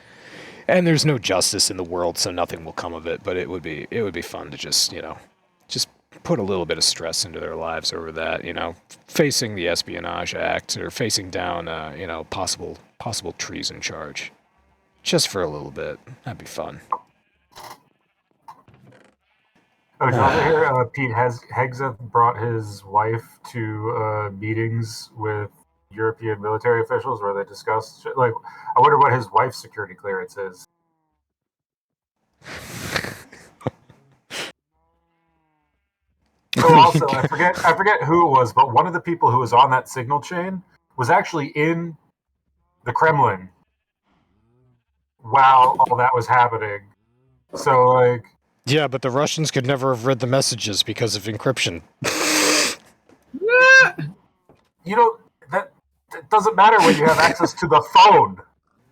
And there's no justice in the world, so nothing will come of it, but it would be fun to just put a little bit of stress into their lives over that, facing the Espionage Act or facing down possible treason charge. Just for a little bit. That'd be fun. Oh, did you ever hear Pete Hegseth brought his wife to meetings with European military officials where they discussed shit? Like, I wonder what his wife's security clearance is. Oh, also, I forget who it was, but one of the people who was on that signal chain was actually in the Kremlin while all that was happening. So, like... Yeah, but the Russians could never have read the messages because of encryption. That doesn't matter when you have access to the phone.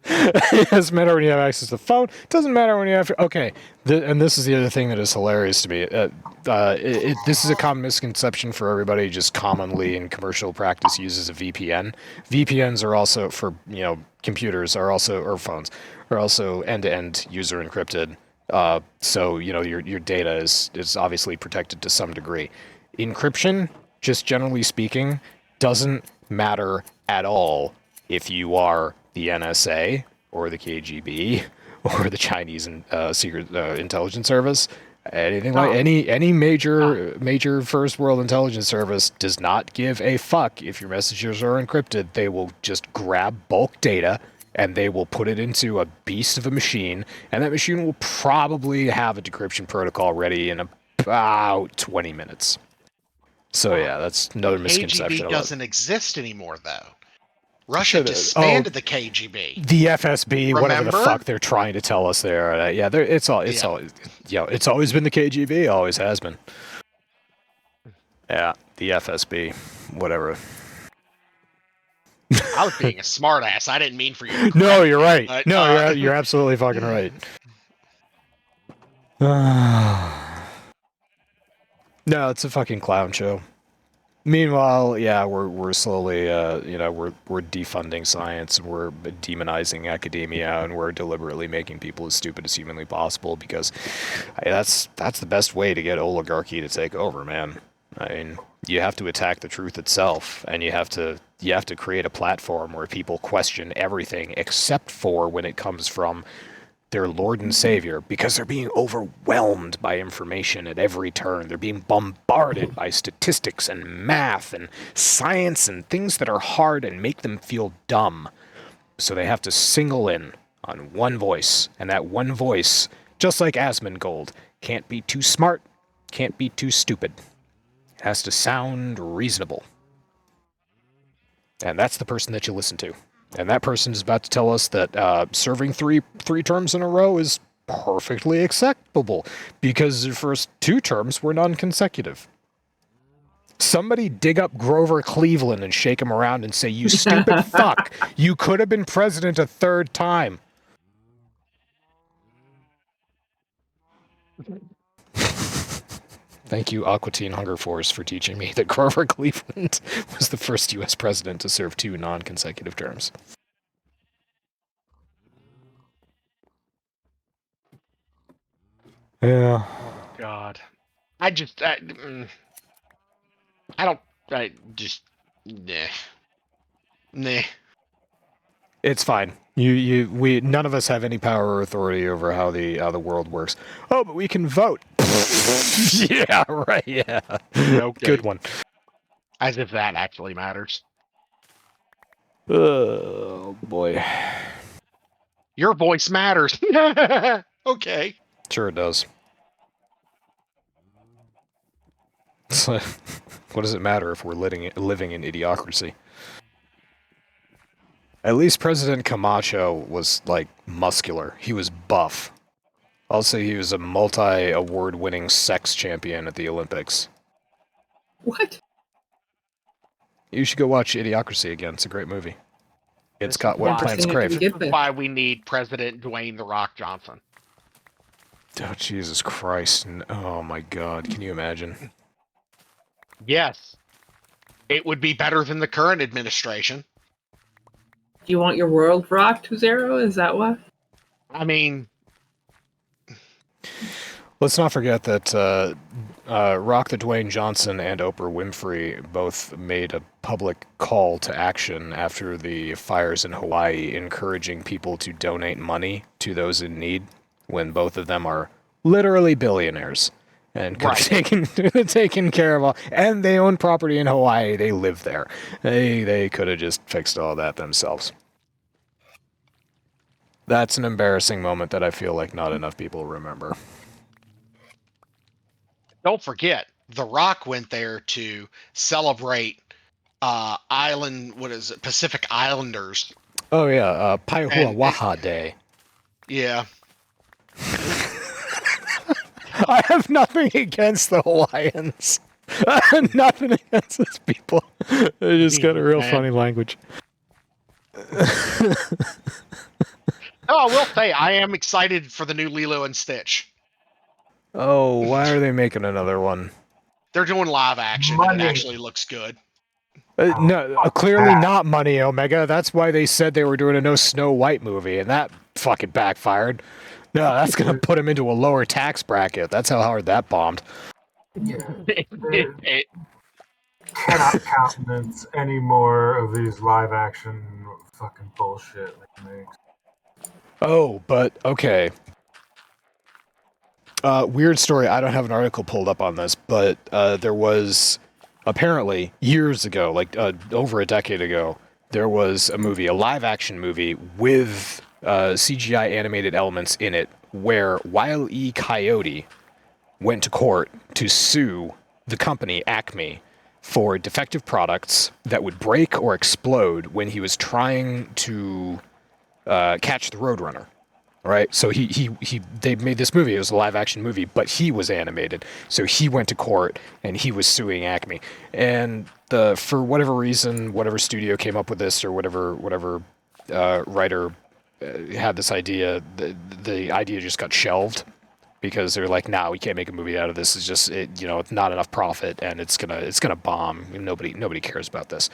It doesn't matter when you have access to the phone. It doesn't matter when you have... Okay, and this is the other thing that is hilarious to me. This is a common misconception for everybody, just commonly in commercial practice uses a VPN. VPNs are also, for computers, or phones, are also end-to-end user encrypted. So your data is obviously protected to some degree. Encryption, just generally speaking, doesn't matter at all if you are the NSA or the KGB or the Chinese secret intelligence service. Anything like any major first world intelligence service does not give a fuck if your messages are encrypted. They will just grab bulk data and they will put it into a beast of a machine, and that machine will probably have a decryption protocol ready in about 20 minutes. So yeah, that's another misconception. KGB doesn't exist anymore, though. Russia disbanded the KGB. The FSB, Remember? Whatever the fuck they're trying to tell us there. Yeah, it's always been the KGB, always has been. Yeah, the FSB, whatever. I was being a smartass. I didn't mean for you. No, you're right. You're absolutely fucking right. No, it's a fucking clown show. Meanwhile, yeah, we're slowly, we're defunding science, and we're demonizing academia, and we're deliberately making people as stupid as humanly possible because that's the best way to get oligarchy to take over, man. I mean, you have to attack the truth itself, and you have to create a platform where people question everything except for when it comes from their Lord and Savior, because they're being overwhelmed by information at every turn. They're being bombarded by statistics and math and science and things that are hard and make them feel dumb. So they have to single in on one voice, and that one voice Just like Asmongold. Can't be too smart, can't be too stupid. It has to sound reasonable. And that's the person that you listen to. And that person is about to tell us that serving three terms in a row is perfectly acceptable because the first 2 terms were non-consecutive. Somebody dig up Grover Cleveland and shake him around and say, "You stupid fuck, you could have been president a 3rd time." Thank you, Aqua Teen Hunger Force, for teaching me that Grover Cleveland was the first U.S. president to serve 2 non-consecutive terms. Yeah. Oh, God. I just, I don't, I just, nah. It's fine. We none of us have any power or authority over how the world works. Oh, but we can vote. Yeah, right. Yeah. Okay. Good one. As if that actually matters. Oh boy. Your voice matters. Okay. Sure it does. What does it matter if we're living in idiocracy? At least President Camacho was, like, muscular. He was buff. Also, he was a multi-award-winning sex champion at the Olympics. What? You should go watch Idiocracy again. It's a great movie. It's got This what is plants why- crave. Get This this. is why we need President Dwayne "The Rock" Johnson. Oh, Jesus Christ. Oh, my God. Can you imagine? Yes. It would be better than the current administration. Do you want your world rocked to 0? Is that what? I mean, Let's not forget that Rock the Dwayne Johnson and Oprah Winfrey both made a public call to action after the fires in Hawaii, encouraging people to donate money to those in need, when both of them are literally billionaires and could have taken care of all. And they own property in Hawaii. They live there. They could have just fixed all that themselves. That's an embarrassing moment that I feel like not enough people remember. don't forget, The Rock went there to celebrate Pacific Islanders. Oh yeah, Paihuawaha Day. Yeah. I have nothing against the Hawaiians. I have nothing against those people. They just got a real funny language. No, I will say, I am excited for the new Lilo and Stitch. Oh, why are they making another one? They're doing live action, and Money. it actually looks good. No, clearly not money, Omega. That's why they said they were doing a no Snow White movie, and that fucking backfired. No, that's going to put him into a lower tax bracket. That's how hard that bombed. It- Cannot countenance any more of these live action fucking bullshit they make. Oh, but okay. Weird story. I don't have an article pulled up on this, but there was apparently years ago, like over a decade ago, there was a movie, a live action movie with CGI animated elements in it, where Wile E. Coyote went to court to sue the company Acme for defective products that would break or explode when he was trying to catch the Roadrunner. Right, so they made this movie. It was a live action movie, but he was animated. So he went to court and he was suing Acme. And for whatever reason, whatever studio came up with this, or whatever writer had this idea, the idea just got shelved because they're like, "Nah, we can't make a movie out of this. It's just it's not enough profit, and it's gonna bomb. Nobody cares about this."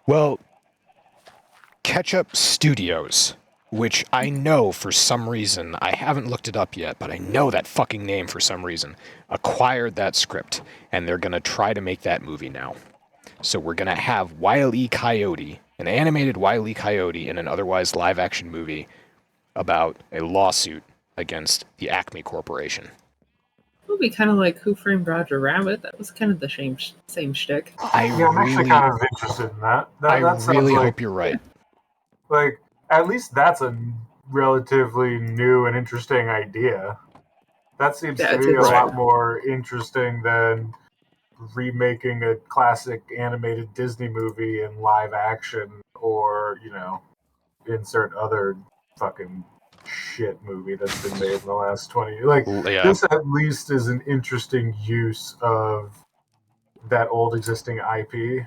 Well, Ketchup Studios, which I know for some reason, I haven't looked it up yet, but I know that fucking name for some reason, acquired that script, and they're going to try to make that movie now. So we're going to have Wile E. Coyote, an animated Wile E. Coyote, in an otherwise live-action movie about a lawsuit against the Acme Corporation. It would be kind of like Who Framed Roger Rabbit. That was kind of the same shtick. I'm actually kind of interested in that. That sounds really like, hope you're right. Like, at least that's a relatively new and interesting idea. That seems to That's me a lot interesting. more interesting than remaking a classic animated Disney movie in live action, or insert other fucking shit movie that's been made in the last 20 years. Like, Yeah. this at least is an interesting use of that old existing IP,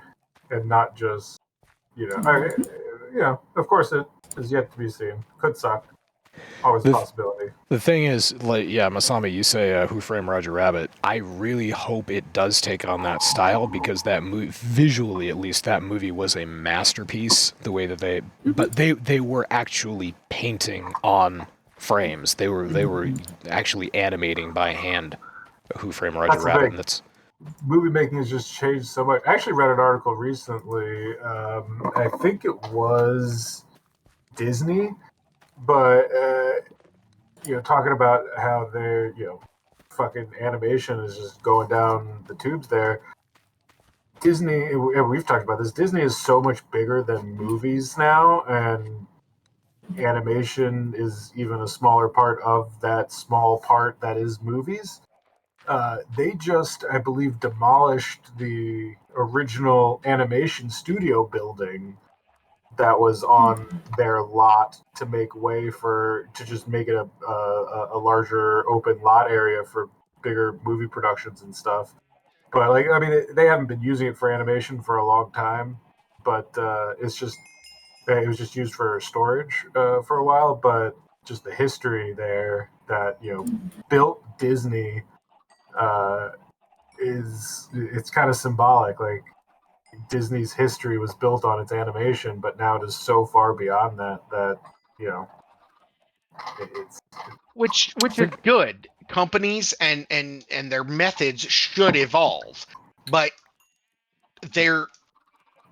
and not just of course it is yet to be seen. Could suck. Always a The, possibility. the thing is, like, yeah, Masami, you say Who Framed Roger Rabbit. I really hope it does take on that style, because that movie, visually at least, that movie was a masterpiece. The way that but they were actually painting on frames. They were actually animating by hand Who Framed Roger That's the Rabbit, thing. and that's Movie making has just changed so much. I actually read an article recently. I think it was Disney, but talking about how they're fucking animation is just going down the tubes there. Disney, and we've talked about this. Disney is so much bigger than movies now, and animation is even a smaller part of that small part that is movies. They just, I believe, demolished the original animation studio building that was on their lot to make way to just make it a larger open lot area for bigger movie productions and stuff. But like, I mean, they haven't been using it for animation for a long time, but it was just used for storage for a while. But just the history there that built Disney uh, it's kind of symbolic. Like, Disney's history was built on its animation, but now it is so far beyond that you know it's which is good. Companies and their methods should evolve, but they're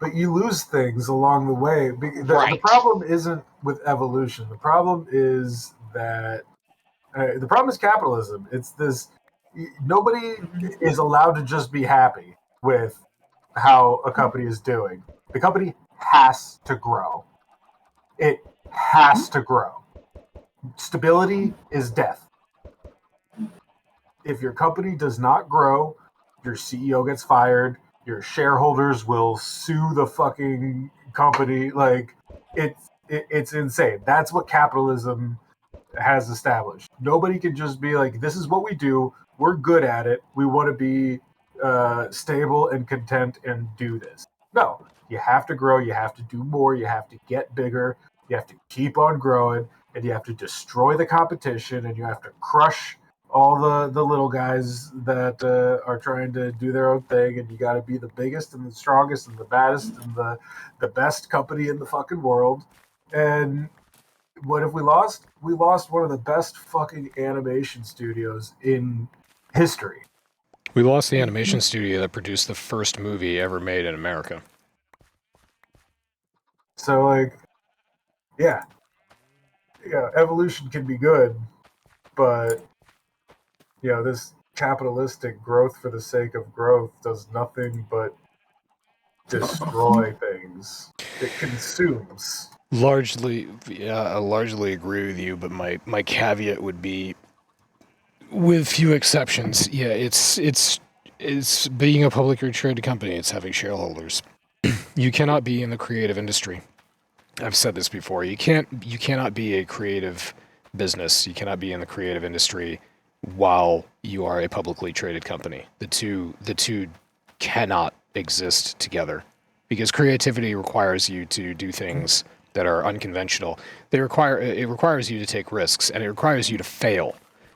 but you lose things along the way. The right. problem isn't with evolution. The problem is that the problem is capitalism. It's this: nobody is allowed to just be happy with how a company is doing. The company has to grow. It has to grow. Stability is death. If your company does not grow, your CEO gets fired, your shareholders will sue the fucking company. Like, it's insane. That's what capitalism has established. Nobody can just be like, this is what we do. We're good at it. We want to be stable and content and do this. No, you have to grow. You have to do more. You have to get bigger. You have to keep on growing, and you have to destroy the competition, and you have to crush all the little guys that are trying to do their own thing, and you got to be the biggest and the strongest and the baddest and the best company in the fucking world. And what have we lost? We lost one of the best fucking animation studios in history. we lost the animation studio that produced the first movie ever made in America. So, like, yeah, evolution can be good, but this capitalistic growth for the sake of growth does nothing but destroy things. It consumes. Largely, yeah, I largely agree with you, but my caveat would be, with few exceptions, yeah, it's being a publicly traded company. It's having shareholders. You cannot be in the creative industry. I've said this before. You cannot be a creative business. You cannot be in the creative industry while you are a publicly traded company. The two cannot exist together, because creativity requires you to do things that are unconventional. It requires you to take risks, and it requires you to fail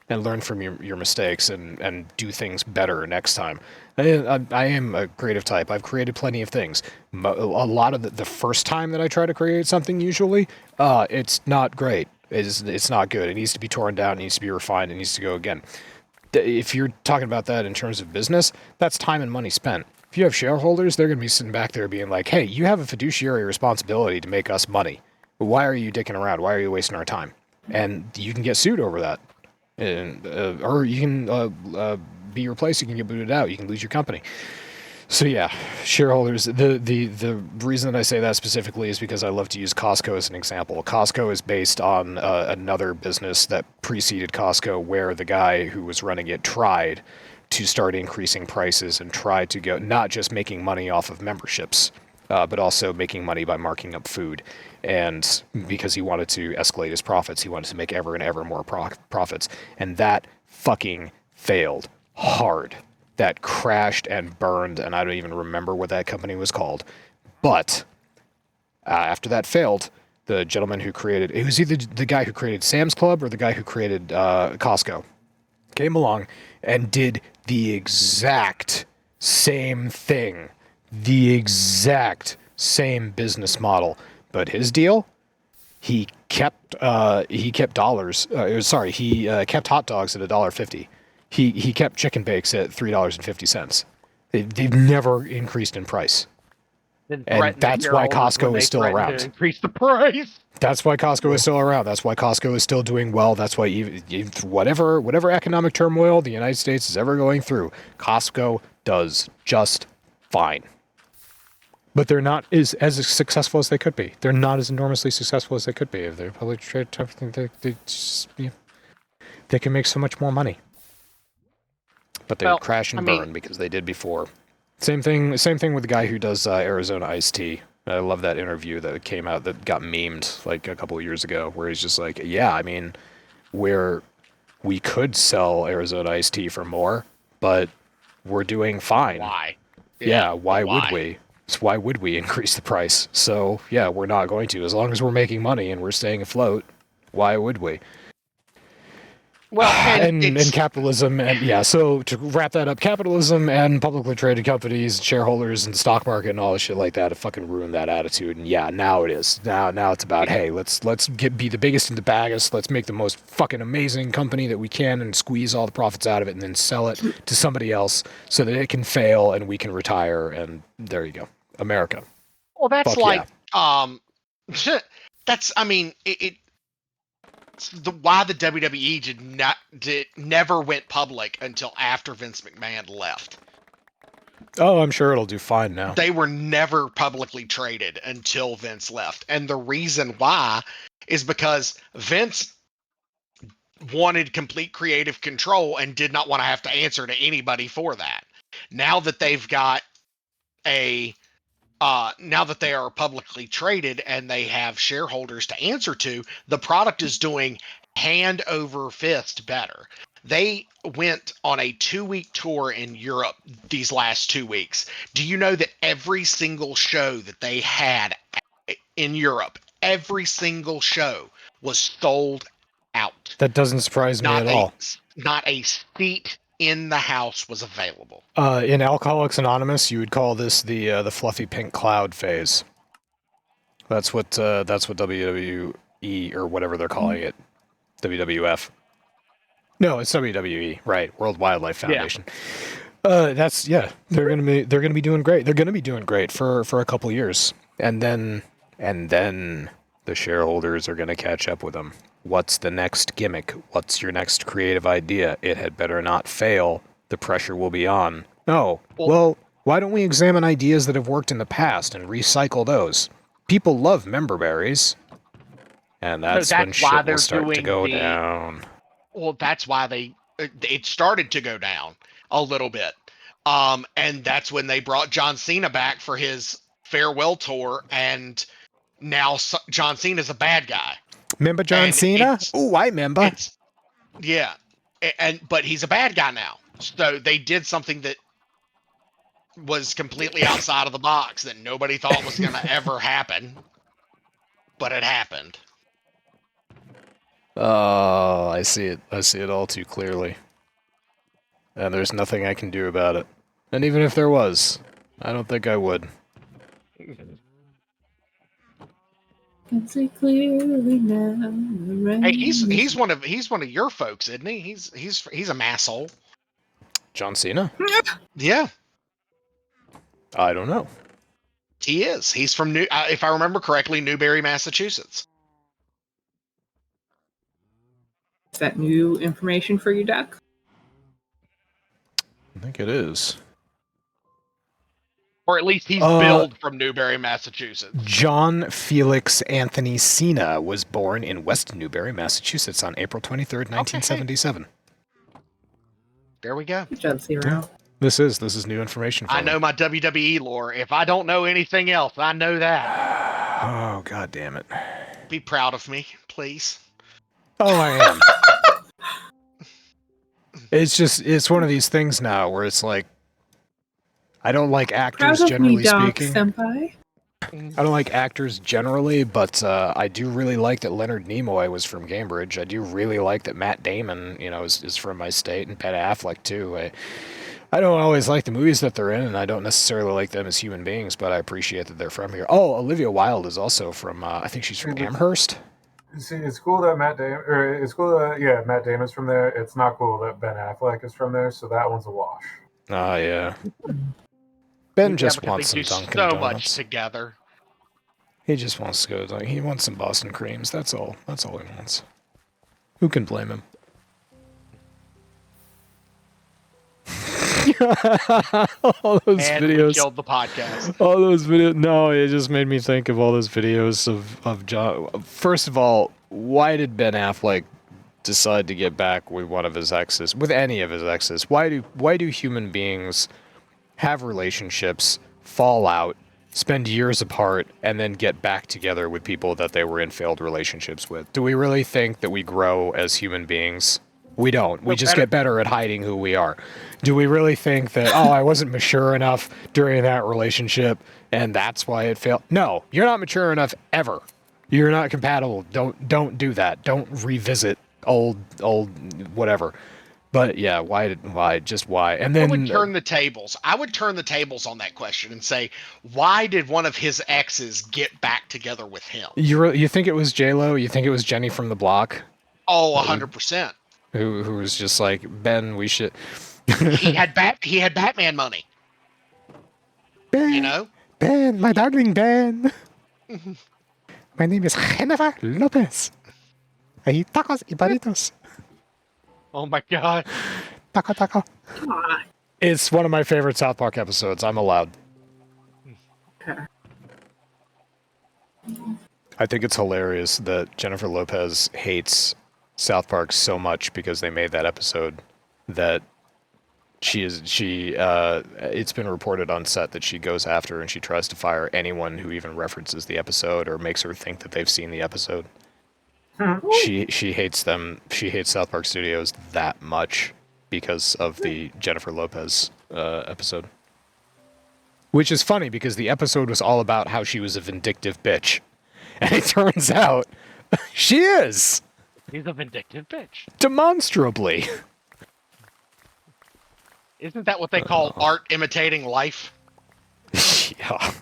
and learn from your mistakes and do things better next time. I am a creative type. I've created plenty of things. A lot of the first time that I try to create something, usually, it's not great. It's not good. It needs to be torn down. It needs to be refined. It needs to go again. If you're talking about that in terms of business, that's time and money spent. If you have shareholders, they're going to be sitting back there being like, hey, you have a fiduciary responsibility to make us money. Why are you dicking around? Why are you wasting our time? And you can get sued over that. And, or you can be replaced. You can get booted out. You can lose your company. So yeah, shareholders. The reason that I say that specifically is because I love to use Costco as an example. Costco is based on another business that preceded Costco, where the guy who was running it tried to start increasing prices and tried to go not just making money off of memberships, but also making money by marking up food. And because he wanted to escalate his profits, he wanted to make ever and ever more profits, and that fucking failed hard. That crashed and burned, and I don't even remember what that company was called. But after that failed, the gentleman who created it was either the guy who created Sam's Club or the guy who created Costco came along and did the exact same thing, the exact same business model. But his deal, he kept dollars. He kept hot dogs at $1.50. He kept chicken bakes at $3.50. They've never increased in price, and that's why Costco is still around. To increase the price. That's why Costco is still around. That's why Costco is still doing well. That's why even whatever economic turmoil the United States is ever going through, Costco does just fine. But they're not as successful as they could be. They're not as enormously successful as they could be. If they're publicly traded, they can make so much more money. But they crash and burn because they did before. Same thing with the guy who does Arizona iced tea. I love that interview that came out that got memed like a couple of years ago, where he's just like, yeah, I mean, where we could sell Arizona iced tea for more, but we're doing fine. Why? Yeah, why would we? So why would we increase the price? So yeah, we're not going to. As long as we're making money and we're staying afloat, why would we? Well, and capitalism, and yeah, so to wrap that up, capitalism and publicly traded companies, shareholders, and the stock market and all this shit like that have fucking ruined that attitude. And yeah, now it is. Now it's about, hey, let's be the biggest and the baddest. Let's make the most fucking amazing company that we can and squeeze all the profits out of it and then sell it to somebody else so that it can fail and we can retire. And there you go, America. Well, that's that's, I mean, why the WWE never went public until after Vince McMahon left. Oh, I'm sure it'll do fine now. They were never publicly traded until Vince left. And the reason why is because Vince wanted complete creative control and did not want to have to answer to anybody for that. Now that they've got now that they are publicly traded and they have shareholders to answer to, the product is doing hand over fist better. They went on a 2-week tour in Europe these last 2 weeks. Do you know that every single show that they had in Europe, every single show was sold out? That doesn't surprise me at all. Not a seat in the house was available. In Alcoholics Anonymous, you would call this the fluffy pink cloud phase. That's what WWE or whatever they're calling it, WWF. No, it's WWE, right? World Wildlife Foundation. Yeah. They're gonna be doing great. They're gonna be doing great for a couple years, and then the shareholders are gonna catch up with them. What's the next gimmick? What's your next creative idea? It had better not fail. The pressure will be on. Oh, well, why don't we examine ideas that have worked in the past and recycle those? People love member berries. And that's when shit will start to go down. Well, that's why it started to go down a little bit. And that's when they brought John Cena back for his farewell tour, and now John Cena's a bad guy. Remember John Cena? Oh, I remember. Yeah, but he's a bad guy now. So they did something that was completely outside of the box that nobody thought was going to ever happen, but it happened. Oh, I see it. I see it all too clearly. And there's nothing I can do about it. And even if there was, I don't think I would. Can see clearly now. Hey, he's one of your folks, isn't he? He's a masshole. John Cena? Yeah. I don't know. He is. He's from if I remember correctly, Newbury, Massachusetts. Is that new information for you, Doc? I think it is. Or at least he's billed from Newbury, Massachusetts. John Felix Anthony Cena was born in West Newbury, Massachusetts on April 23rd, 1977. There we go. John Cena. Yeah. This is new information for I me. know my WWE lore. If I don't know anything else, I know that. Oh, god damn it. Be proud of me, please. Oh, I am. It's one of these things now where it's like, I don't like actors generally speaking. Senpai. I don't like actors generally, but I do really like that Leonard Nimoy was from Cambridge. I do really like that Matt Damon, is from my state, and Ben Affleck too. I don't always like the movies that they're in, and I don't necessarily like them as human beings, but I appreciate that they're from here. Oh, Olivia Wilde is also from, I think she's from Amherst. See, it's cool that Matt Damon's from there. It's not cool that Ben Affleck is from there, so that one's a wash. Oh, yeah. Ben just wants some they do Dunkin' so Donuts. much together. He just wants to go. He wants some Boston creams. That's all. That's all he wants. Who can blame him? All those and videos. we killed the podcast. All those videos. No, it just made me think of all those videos of John. First of all, why did Ben Affleck decide to get back with one of his exes? With any of his exes? Why do human beings have relationships, fall out, spend years apart, and then get back together with people that they were in failed relationships with? Do we really think that we grow as human beings? We don't. We just get better at hiding who we are. Do we really think that, I wasn't mature enough during that relationship, and that's why it failed? No, you're not mature enough ever. You're not compatible. Don't do that. Don't revisit old whatever. But yeah, why? And then I would turn the tables. I would turn the tables on that question and say, why did one of his exes get back together with him? You think it was J-Lo? You think it was Jenny from the Block? Oh, 100%. Who was just like, Ben, we should. He had Batman money. Ben, Ben, my darling Ben. My name is Jennifer Lopez. I eat tacos y burritos. Oh my god. Taco. It's one of my favorite South Park episodes. I'm allowed. Okay. I think it's hilarious that Jennifer Lopez hates South Park so much because they made that episode that it's been reported on set that she goes after and she tries to fire anyone who even references the episode or makes her think that they've seen the episode. She hates them. She hates South Park Studios that much because of the Jennifer Lopez episode. Which is funny because the episode was all about how she was a vindictive bitch. And it turns out she is. He's a vindictive bitch. Demonstrably. Isn't that what they call art imitating life? Yeah.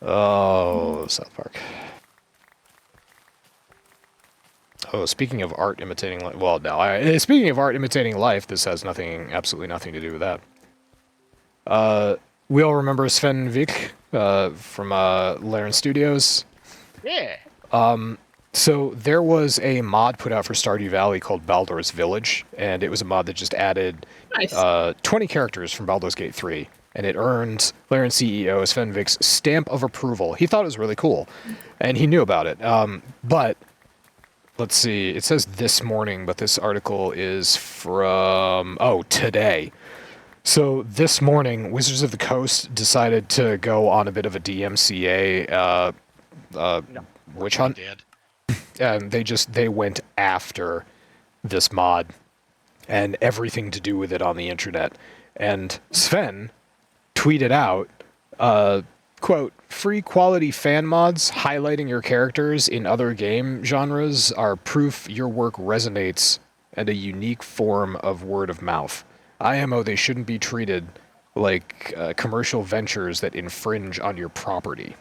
Oh, South Park. Oh, speaking of art imitating life, well, no. Speaking of art imitating life, this has absolutely nothing to do with that. We all remember Sven Vik from Laren Studios. Yeah. So there was a mod put out for Stardew Valley called Baldur's Village, and it was a mod that just added 20 characters from Baldur's Gate 3, and it earned Laren CEO Sven Vik's stamp of approval. He thought it was really cool, and he knew about it. But let's see, it says this morning, but this article is from, today. So this morning, Wizards of the Coast decided to go on a bit of a DMCA witch hunt. And they went after this mod and everything to do with it on the internet. And Sven tweeted out, quote, "Free quality fan mods highlighting your characters in other game genres are proof your work resonates and a unique form of word of mouth. IMO, they shouldn't be treated like commercial ventures that infringe on your property."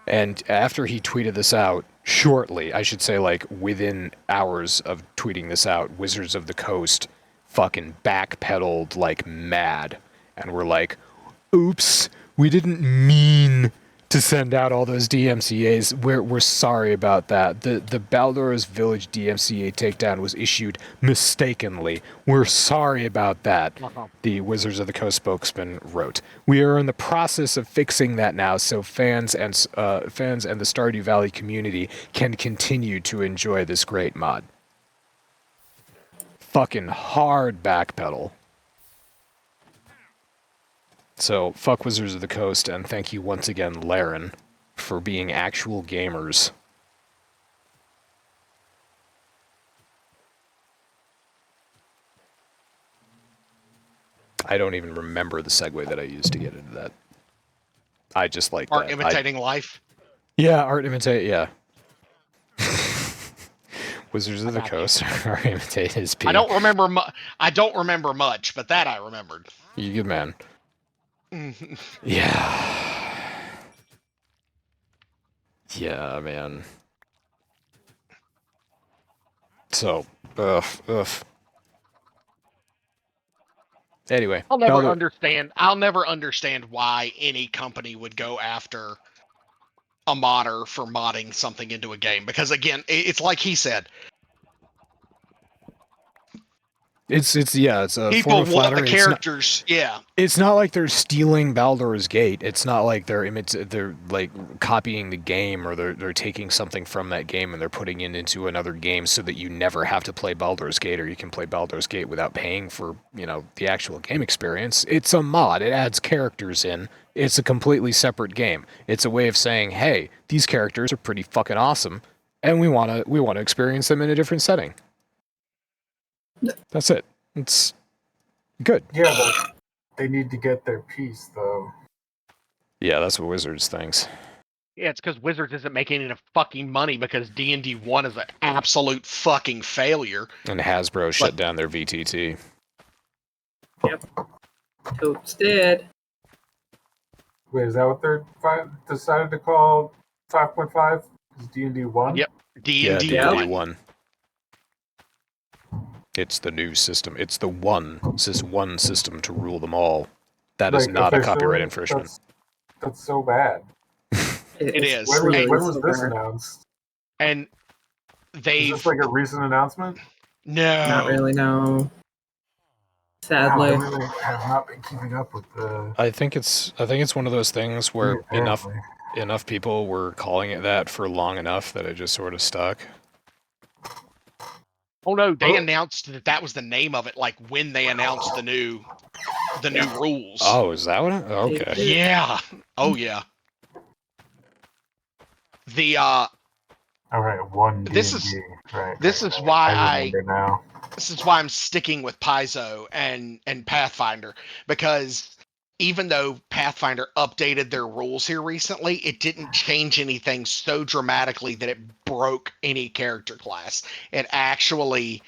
And after he tweeted this out, shortly, I should say like within hours of tweeting this out, Wizards of the Coast fucking backpedaled like mad. And were like, oops, we didn't mean to send out all those DMCAs. We're sorry about that. The Baldur's Village DMCA takedown was issued mistakenly. We're sorry about that. The Wizards of the Coast spokesman wrote. We are in the process of fixing that now, so fans and the Stardew Valley community can continue to enjoy this great mod. Fucking hard backpedal. So, fuck Wizards of the Coast, and thank you once again, Laren, for being actual gamers. I don't even remember the segue that I used to get into that. I just like Art that. imitating life. Yeah, art imitate, yeah. Wizards of the Coast are imitate his P. I don't remember much, but that I remembered. You good man. Yeah. Yeah, man. So, ugh. Anyway, I'll never understand why any company would go after a modder for modding something into a game, because again, it's like he said, it's a people form of want the flattery. characters. It's not like they're stealing Baldur's Gate. It's not like they're like copying the game, or they're taking something from that game and they're putting it into another game so that you never have to play Baldur's Gate, or you can play Baldur's Gate without paying for, the actual game experience. It's a mod. It adds characters in. It's a completely separate game. It's a way of saying, hey, these characters are pretty fucking awesome, and we want to experience them in a different setting. That's it. It's good. Yeah, but they need to get their piece, though. Yeah, that's what Wizards thinks. Yeah, it's because Wizards isn't making enough fucking money because D&D 1 is an absolute fucking failure. And Hasbro shut down their VTT. Yep. Totes did. Wait, is that what they're decided to call 5.5? Is D&D 1? Yep. D&D D&D 1. It's the new system. It's the one system to rule them all. That is not a copyright infringement. That's so bad. It is. When was this announced? And Is they've... this like a recent announcement? No. Not really, no. Sadly. Wow, I really have not been keeping up with the... I think it's one of those things where enough people were calling it that for long enough that it just sort of stuck. Oh no, they announced that was the name of it, like when they announced the new rules. Oh, is that what it? Okay. Yeah. Oh yeah. All right, one D&D. This is why I'm sticking with Paizo and Pathfinder, because even though Pathfinder updated their rules here recently, it didn't change anything so dramatically that it broke any character class. It actually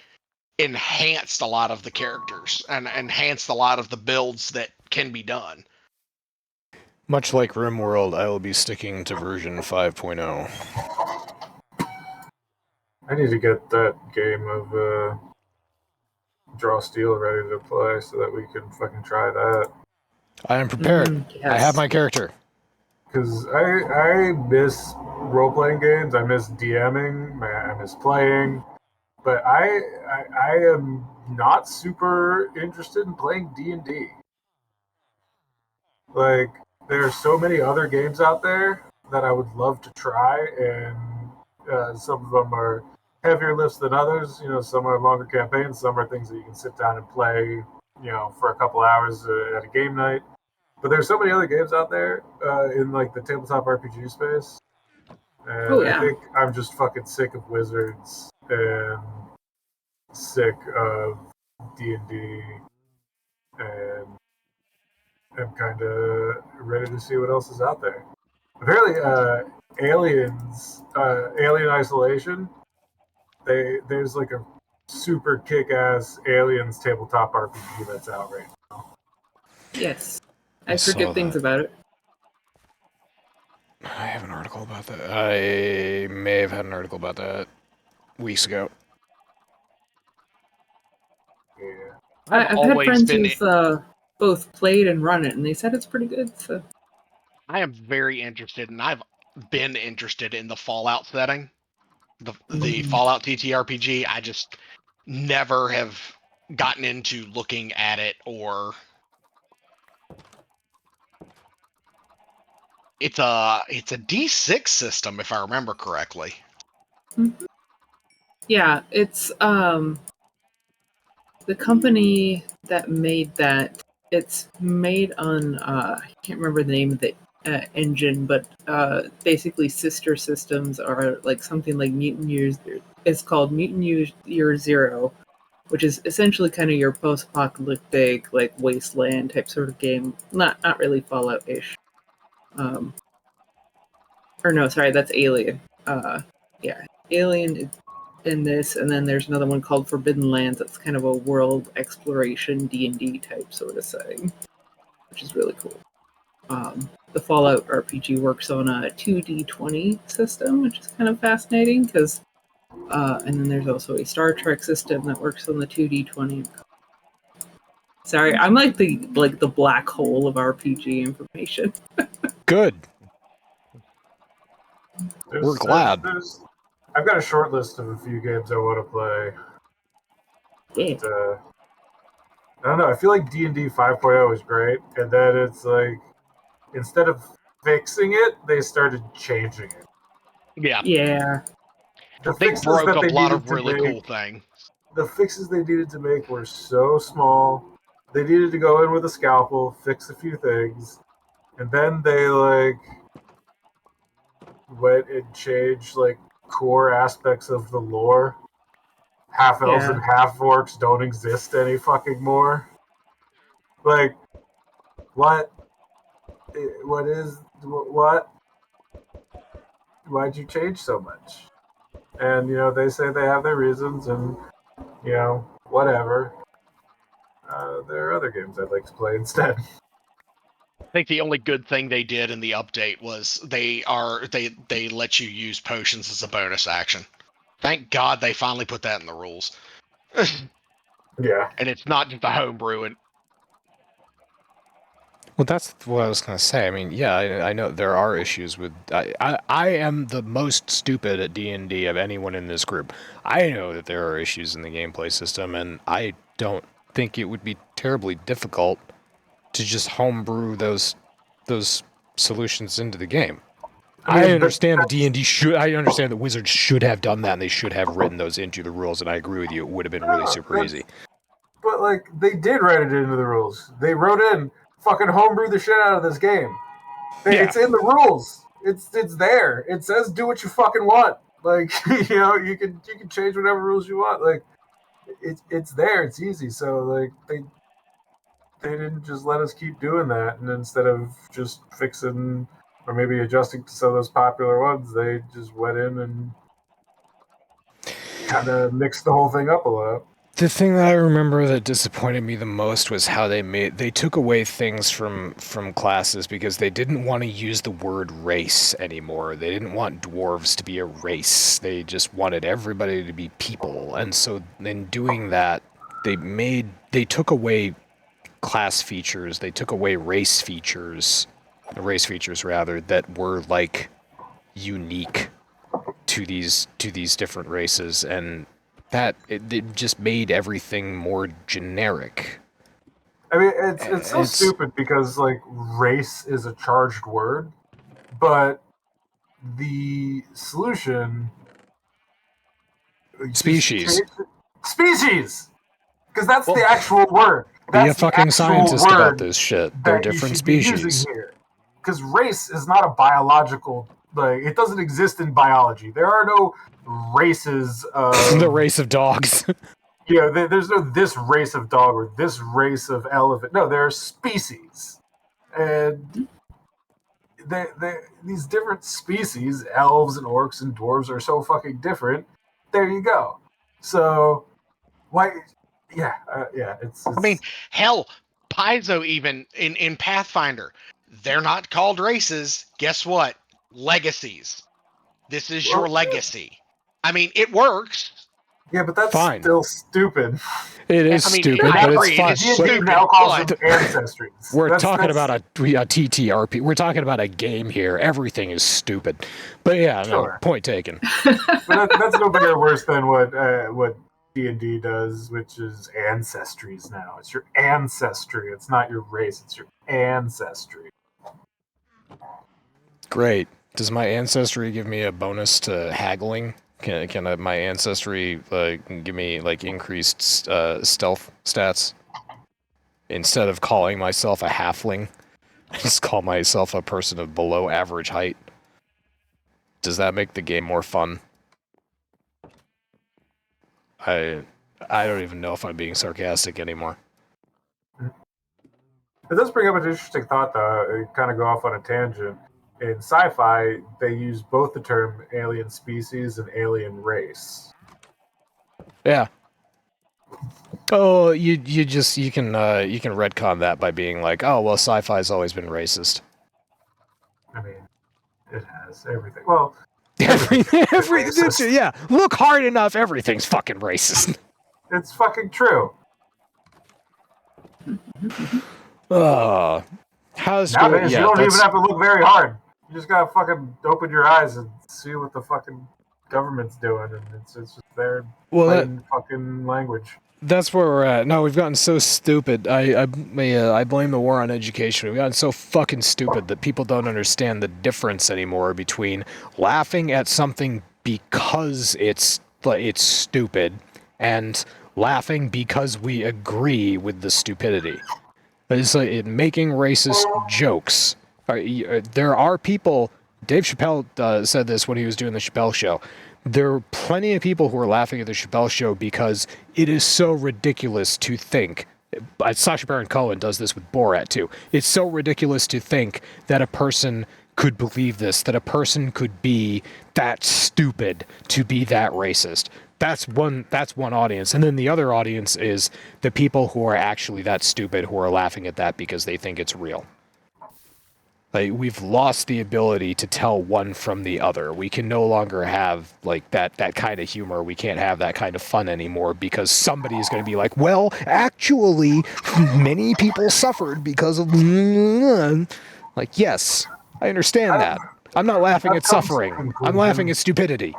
enhanced a lot of the characters and enhanced a lot of the builds that can be done. Much like RimWorld, I will be sticking to version 5.0. I need to get that game of Draw Steel ready to play so that we can fucking try that. I am prepared. Yes. I have my character. Because I miss role-playing games. I miss DMing. I miss playing. But I am not super interested in playing D&D. Like, there are so many other games out there that I would love to try, and some of them are heavier lifts than others. Some are longer campaigns. Some are things that you can sit down and play, for a couple hours at a game night. But there's so many other games out there in like the tabletop RPG space. And I think I'm just fucking sick of Wizards and sick of D&D, and I'm kind of ready to see what else is out there. Apparently, Alien Isolation, there's like a super kick-ass Aliens tabletop RPG that's out right now. Yes. I heard good things about it. I have an article about that. I may have had an article about that weeks ago. Yeah. I've had friends who've both played and run it, and they said it's pretty good. So I am very interested, and I've been interested in the Fallout setting, the Fallout TTRPG. I just never have gotten into looking at it, or it's a D6 system if I remember correctly. Yeah, it's the company that made that. It's made on I can't remember the name of the engine, but basically sister systems are like something like Mutant Years. It's called Mutant Year Zero, which is essentially kind of your post-apocalyptic like wasteland type sort of game. Not really Fallout-ish. Or no, sorry, that's Alien. Yeah, Alien is in this, and then there's another one called Forbidden Lands. That's kind of a world exploration D&D type sort of setting, which is really cool. The Fallout RPG works on a 2D20 system, which is kind of fascinating because, and then there's also a Star Trek system that works on the 2D20. Sorry, I'm like the black hole of RPG information. Good. We're glad. I've got a short list of a few games I want to play. Yeah. But, I don't know. I feel like D&D 5.0 is great, and then it's like instead of fixing it, they started changing it. Yeah, Yeah. The they fixes broke that a they lot needed of to really make, cool things. the fixes they needed to make were so small. They needed to go in with a scalpel, fix a few things, and then they like went and changed like core aspects of the lore. Half elves Yeah. and half orcs don't exist any fucking more. Like, what? What is what? Why'd you change so much? And they say they have their reasons, and whatever. There are other games I'd like to play instead. I think the only good thing they did in the update was they let you use potions as a bonus action. Thank God they finally put that in the rules. Yeah. And it's not just a homebrew. And Well, that's what I was going to say. I mean, yeah, I know there are issues with. I am the most stupid at D&D of anyone in this group. I know that there are issues in the gameplay system, and I don't think it would be terribly difficult to just homebrew those solutions into the game. I understand that D&D should. I understand that Wizards should have done that, and they should have written those into the rules. And I agree with you; it would have been really super easy. But like, they did write it into the rules. They wrote in fucking homebrew the shit out of this game. It's in the rules. It's there. It says do what you fucking want. Like you can change whatever rules you want. Like it's there. It's easy. So like they didn't just let us keep doing that, and instead of just fixing or maybe adjusting to some of those popular ones, they just went in and kind of mixed the whole thing up a lot. The thing that I remember that disappointed me the most was how they took away things from classes because they didn't want to use the word race anymore. They didn't want dwarves to be a race. They just wanted everybody to be people. And so in doing that, they took away class features. They took away race features rather, that were like unique to these different races, and that it just made everything more generic. I mean, it's so stupid because like race is a charged word, but the solution species, because that's the actual word. That's be a fucking scientist about this shit. They're different species. Because race is not a biological. Like, it doesn't exist in biology. There are no races of the race of dogs. there's no this race of dog or this race of elephant. No, there are species, and these different species, elves and orcs and dwarves, are so fucking different. There you go. So why? Yeah, it's. I mean, hell, Paizo even in Pathfinder, they're not called races. Guess what? Legacies. This is your legacy. I mean, it works. Yeah, but that's Fine. still stupid. It is I mean, stupid, I but agree, it's fun. it's D&D stupid, now calls but- them ancestries. We're That's- talking that's- about a TTRP. We're talking about a game here. Everything is stupid. But yeah, Sure. no, point taken. But that's no better or worse than what D&D does, which is ancestries now. It's your ancestry. It's not your race. It's your ancestry. Great. Does my ancestry give me a bonus to haggling? Can my ancestry give me like increased stealth stats? Instead of calling myself a halfling, I just call myself a person of below average height. Does that make the game more fun? I don't even know if I'm being sarcastic anymore. It does bring up an interesting thought, though. It kind of go off on a tangent. In sci-fi, they use both the term alien species and alien race. Yeah. Oh, you can retcon that by being like, oh well, sci-fi's always been racist. I mean, it has everything. Well, Everything, racist. yeah. Look hard enough, everything's fucking racist. it's fucking true. How's Nowadays, yeah, you don't that's- even have to look very hard. You just gotta fucking open your eyes and see what the fucking government's doing, and it's just their plain fucking language. That's where we're at. No, we've gotten so stupid. I blame the war on education. We've gotten so fucking stupid that people don't understand the difference anymore between laughing at something because it's stupid and laughing because we agree with the stupidity. It's like making racist jokes. There are people. Dave Chappelle said this when he was doing the Chappelle Show. There are plenty of people who are laughing at the Chappelle Show because it is so ridiculous to think. Sacha Baron Cohen does this with Borat too. It's so ridiculous to think that a person could believe this, that a person could be that stupid to be that racist. That's one audience. And then the other audience is the people who are actually that stupid who are laughing at that because they think it's real. Like, we've lost the ability to tell one from the other. We can no longer have like that kind of humor. We can't have that kind of fun anymore because somebody is going to be like, well, actually, many people suffered because of... Like, yes, I understand that. I'm not laughing at suffering. I'm laughing at stupidity.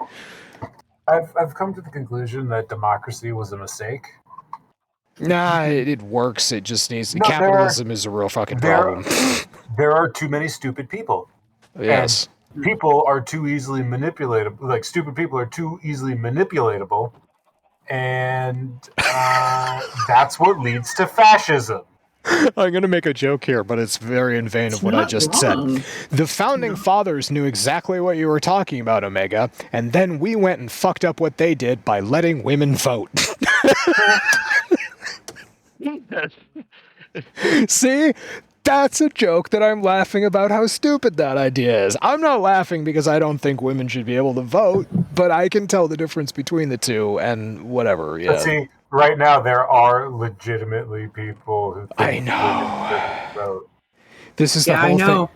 I've come to the conclusion that democracy was a mistake. Nah, it works. It just needs... No, capitalism is a real fucking problem. There are too many stupid people. Yes. And people are too easily manipulatable. Like, stupid people are too easily manipulatable. And that's what leads to fascism. I'm going to make a joke here, but it's very in vain of what I just said. The founding fathers knew exactly what you were talking about, Omega, and then we went and fucked up what they did by letting women vote. See? That's a joke that I'm laughing about how stupid that idea is. I'm not laughing because I don't think women should be able to vote, but I can tell the difference between the two and whatever, yeah. But see, right now there are legitimately people who think I know. women shouldn't vote. This is the whole thing.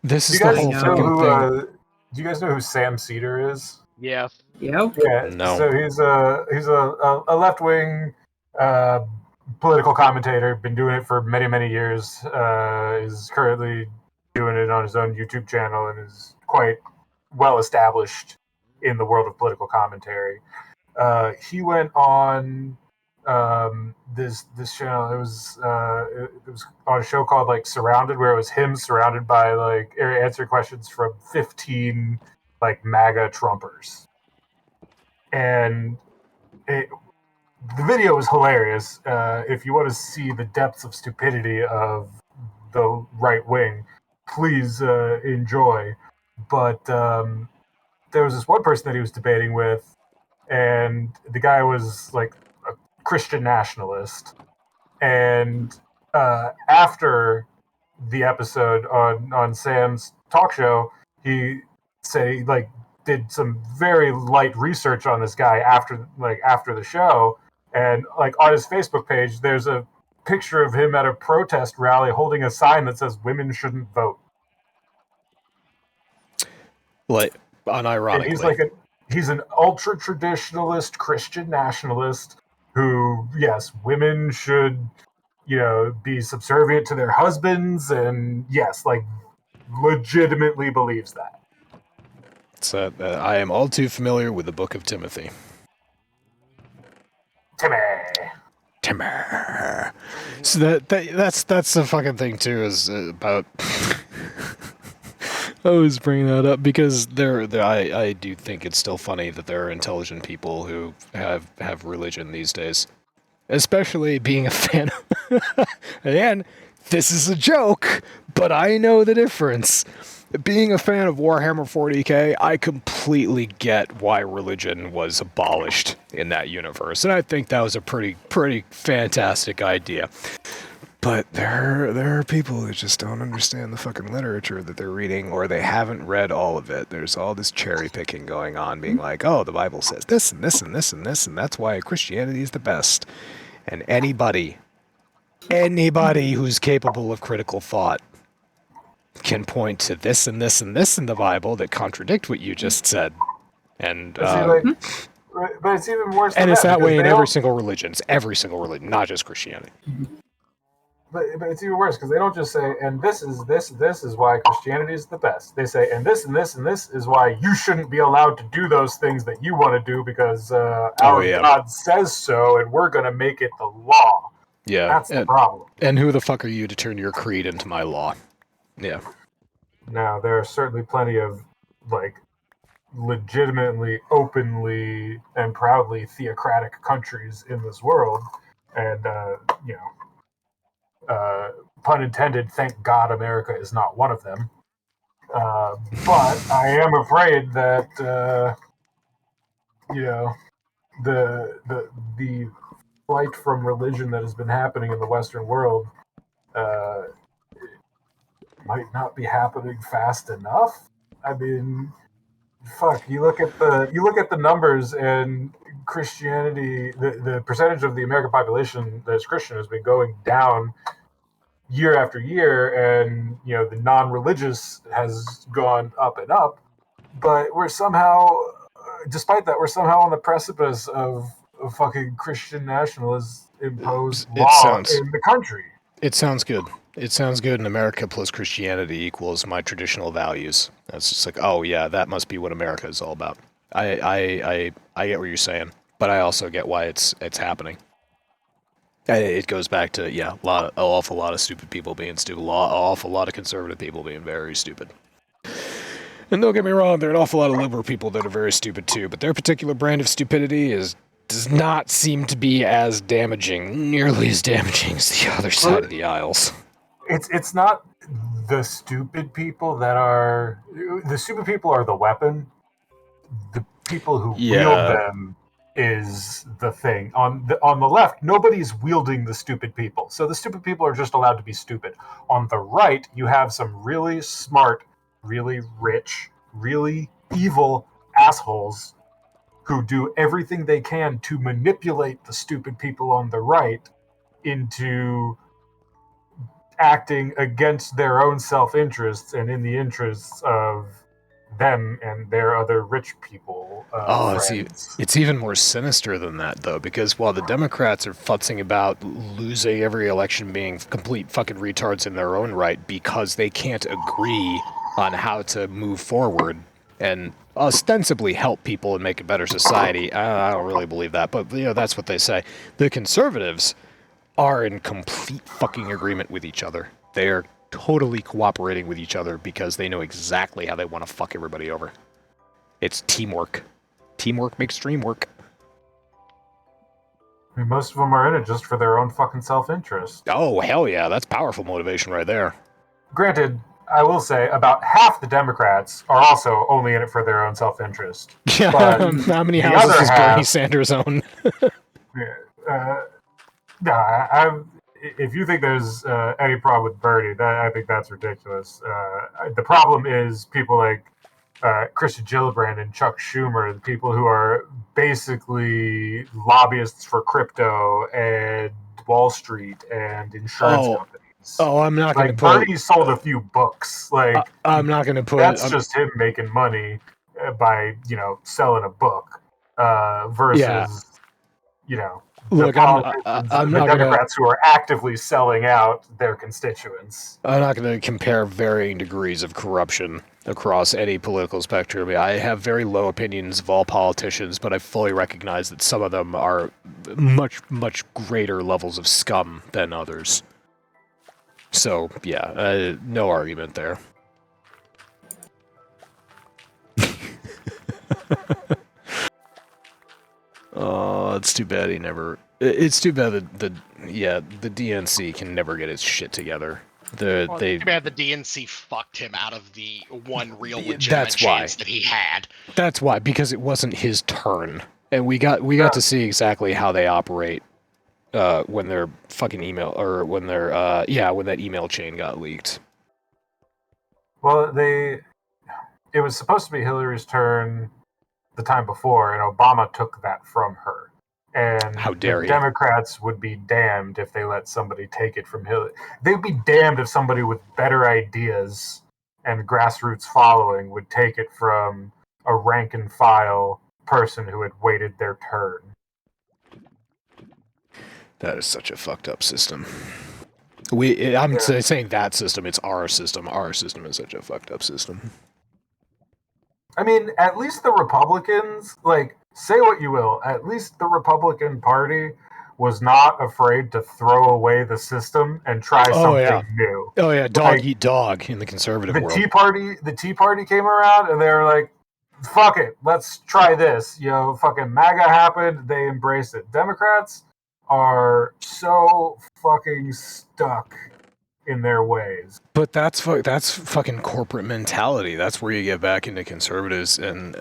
This is the whole fucking thing. Do you guys know who Sam Cedar is? Yeah. Yep. Yeah. No. So he's a left wing political commentator. Been doing it for many years. Is currently doing it on his own YouTube channel and is quite well established in the world of political commentary. He went on this channel. It was on a show called like Surrounded, where it was him surrounded by like answering questions from 15 like MAGA Trumpers, and the video was hilarious. If you want to see the depths of stupidity of the right wing, please enjoy. But there was this one person that he was debating with, and the guy was like a Christian nationalist. And after the episode on Sam's talk show, he did some very light research on this guy after the show, and like on his Facebook page, there's a picture of him at a protest rally holding a sign that says "Women shouldn't vote." Like, And unironically. he's like he's an ultra traditionalist Christian nationalist who, yes, women should, be subservient to their husbands, and yes, like legitimately believes that. So I am all too familiar with the Book of Timothy. Timmy. So that's the fucking thing too, is about. I was bringing that up because I do think it's still funny that there are intelligent people who have religion these days, especially being a fan. And this is a joke, but I know the difference. Being a fan of Warhammer 40k, I completely get why religion was abolished in that universe, and I think that was a pretty fantastic idea. But there are people who just don't understand the fucking literature that they're reading, or they haven't read all of it. There's all this cherry picking going on, being like, oh, the Bible says this and this and this and this, and that's why Christianity is the best. And anybody who's capable of critical thought can point to this and this and this in the Bible that contradict what you just said. And but it's even worse than and it's that way in every single religion, not just Christianity. But it's even worse because they don't just say, and this is why Christianity is the best. They say, and this and this and this is why you shouldn't be allowed to do those things that you want to do because our God says so, and we're going to make it the law. Yeah, that's the problem. And who the fuck are you to turn your creed into my law? Yeah. Now, there are certainly plenty of, like, legitimately, openly, and proudly theocratic countries in this world. And, pun intended, thank God America is not one of them. But I am afraid that, the flight from religion that has been happening in the Western world might not be happening fast enough. I mean, fuck, you look at the numbers, and Christianity, the percentage of the American population that is Christian has been going down year after year, and the non-religious has gone up and up. But we're somehow, despite that, we're somehow on the precipice of a fucking Christian nationalist imposed law in the country. It sounds good. It sounds good, and America plus Christianity equals my traditional values. That's just like, oh yeah, that must be what America is all about. I get what you're saying, but I also get why it's happening. It goes back to an awful lot of stupid people being stupid, an awful lot of conservative people being very stupid. And don't get me wrong, there are an awful lot of liberal people that are very stupid too, but their particular brand of stupidity does not seem to be as damaging, nearly as damaging as the other side of the aisles. It's not the stupid people that are... The stupid people are the weapon. The people who wield them is the thing. On the left, nobody's wielding the stupid people. So the stupid people are just allowed to be stupid. On the right, you have some really smart, really rich, really evil assholes who do everything they can to manipulate the stupid people on the right into acting against their own self-interests and in the interests of them and their other rich people. It's even more sinister than that, though, because while the Democrats are futzing about losing every election, being complete fucking retards in their own right because they can't agree on how to move forward and ostensibly help people and make a better society. I don't really believe that, but that's what they say. The conservatives are in complete fucking agreement with each other. They are totally cooperating with each other because they know exactly how they want to fuck everybody over. It's teamwork. Teamwork makes dream work. I mean, most of them are in it just for their own fucking self-interest. Oh, hell yeah. That's powerful motivation right there. Granted, I will say about half the Democrats are also only in it for their own self-interest. Yeah, how many houses does Bernie Sanders own? If you think there's any problem with Bernie, I think that's ridiculous. The problem is people like Christian Gillibrand and Chuck Schumer, the people who are basically lobbyists for crypto and Wall Street and insurance companies. Oh, I'm not going to put... Bernie sold a few books. I'm not going to put... That's just him making money. by selling a book versus the Look, politicians, I'm the not gonna Democrats who are actively selling out their constituents. I'm not gonna compare varying degrees of corruption across any political spectrum. I have very low opinions of all politicians, but I fully recognize that some of them are much, much greater levels of scum than others. So, yeah, no argument there. Oh, it's too bad he never... It's too bad that the DNC can never get its shit together. Too bad the DNC fucked him out of the one real legitimate chance that he had. That's why, because it wasn't his turn, and we got to see exactly how they operate when their fucking email when that email chain got leaked. Well, it was supposed to be Hillary's turn the time before, and Obama took that from her. And how dare the Democrats would be damned if they let somebody take it from Hillary. They'd be damned if somebody with better ideas and grassroots following would take it from a rank and file person who had waited their turn. That is such a fucked up system. I'm saying that system, it's our system. Our system is such a fucked up system. I mean, at least the Republicans, say what you will, at least the Republican Party was not afraid to throw away the system and try something new. Oh yeah, dog eat dog in the conservative world. The Tea Party came around and they were like, fuck it, let's try this. Fucking MAGA happened, they embraced it. Democrats are so fucking stuck in their ways. But that's fucking corporate mentality. That's where you get back into conservatives and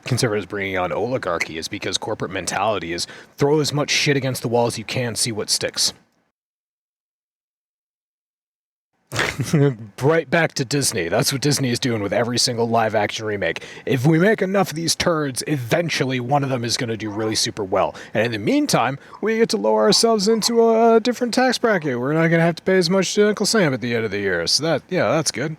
conservatives bringing on oligarchy, is because corporate mentality is throw as much shit against the wall as you can, see what sticks. Right back to Disney. That's what Disney is doing with every single live action remake. If we make enough of these turds, eventually one of them is going to do really super well. And in the meantime, we get to lower ourselves into a different tax bracket. We're not going to have to pay as much to Uncle Sam at the end of the year. So that's good.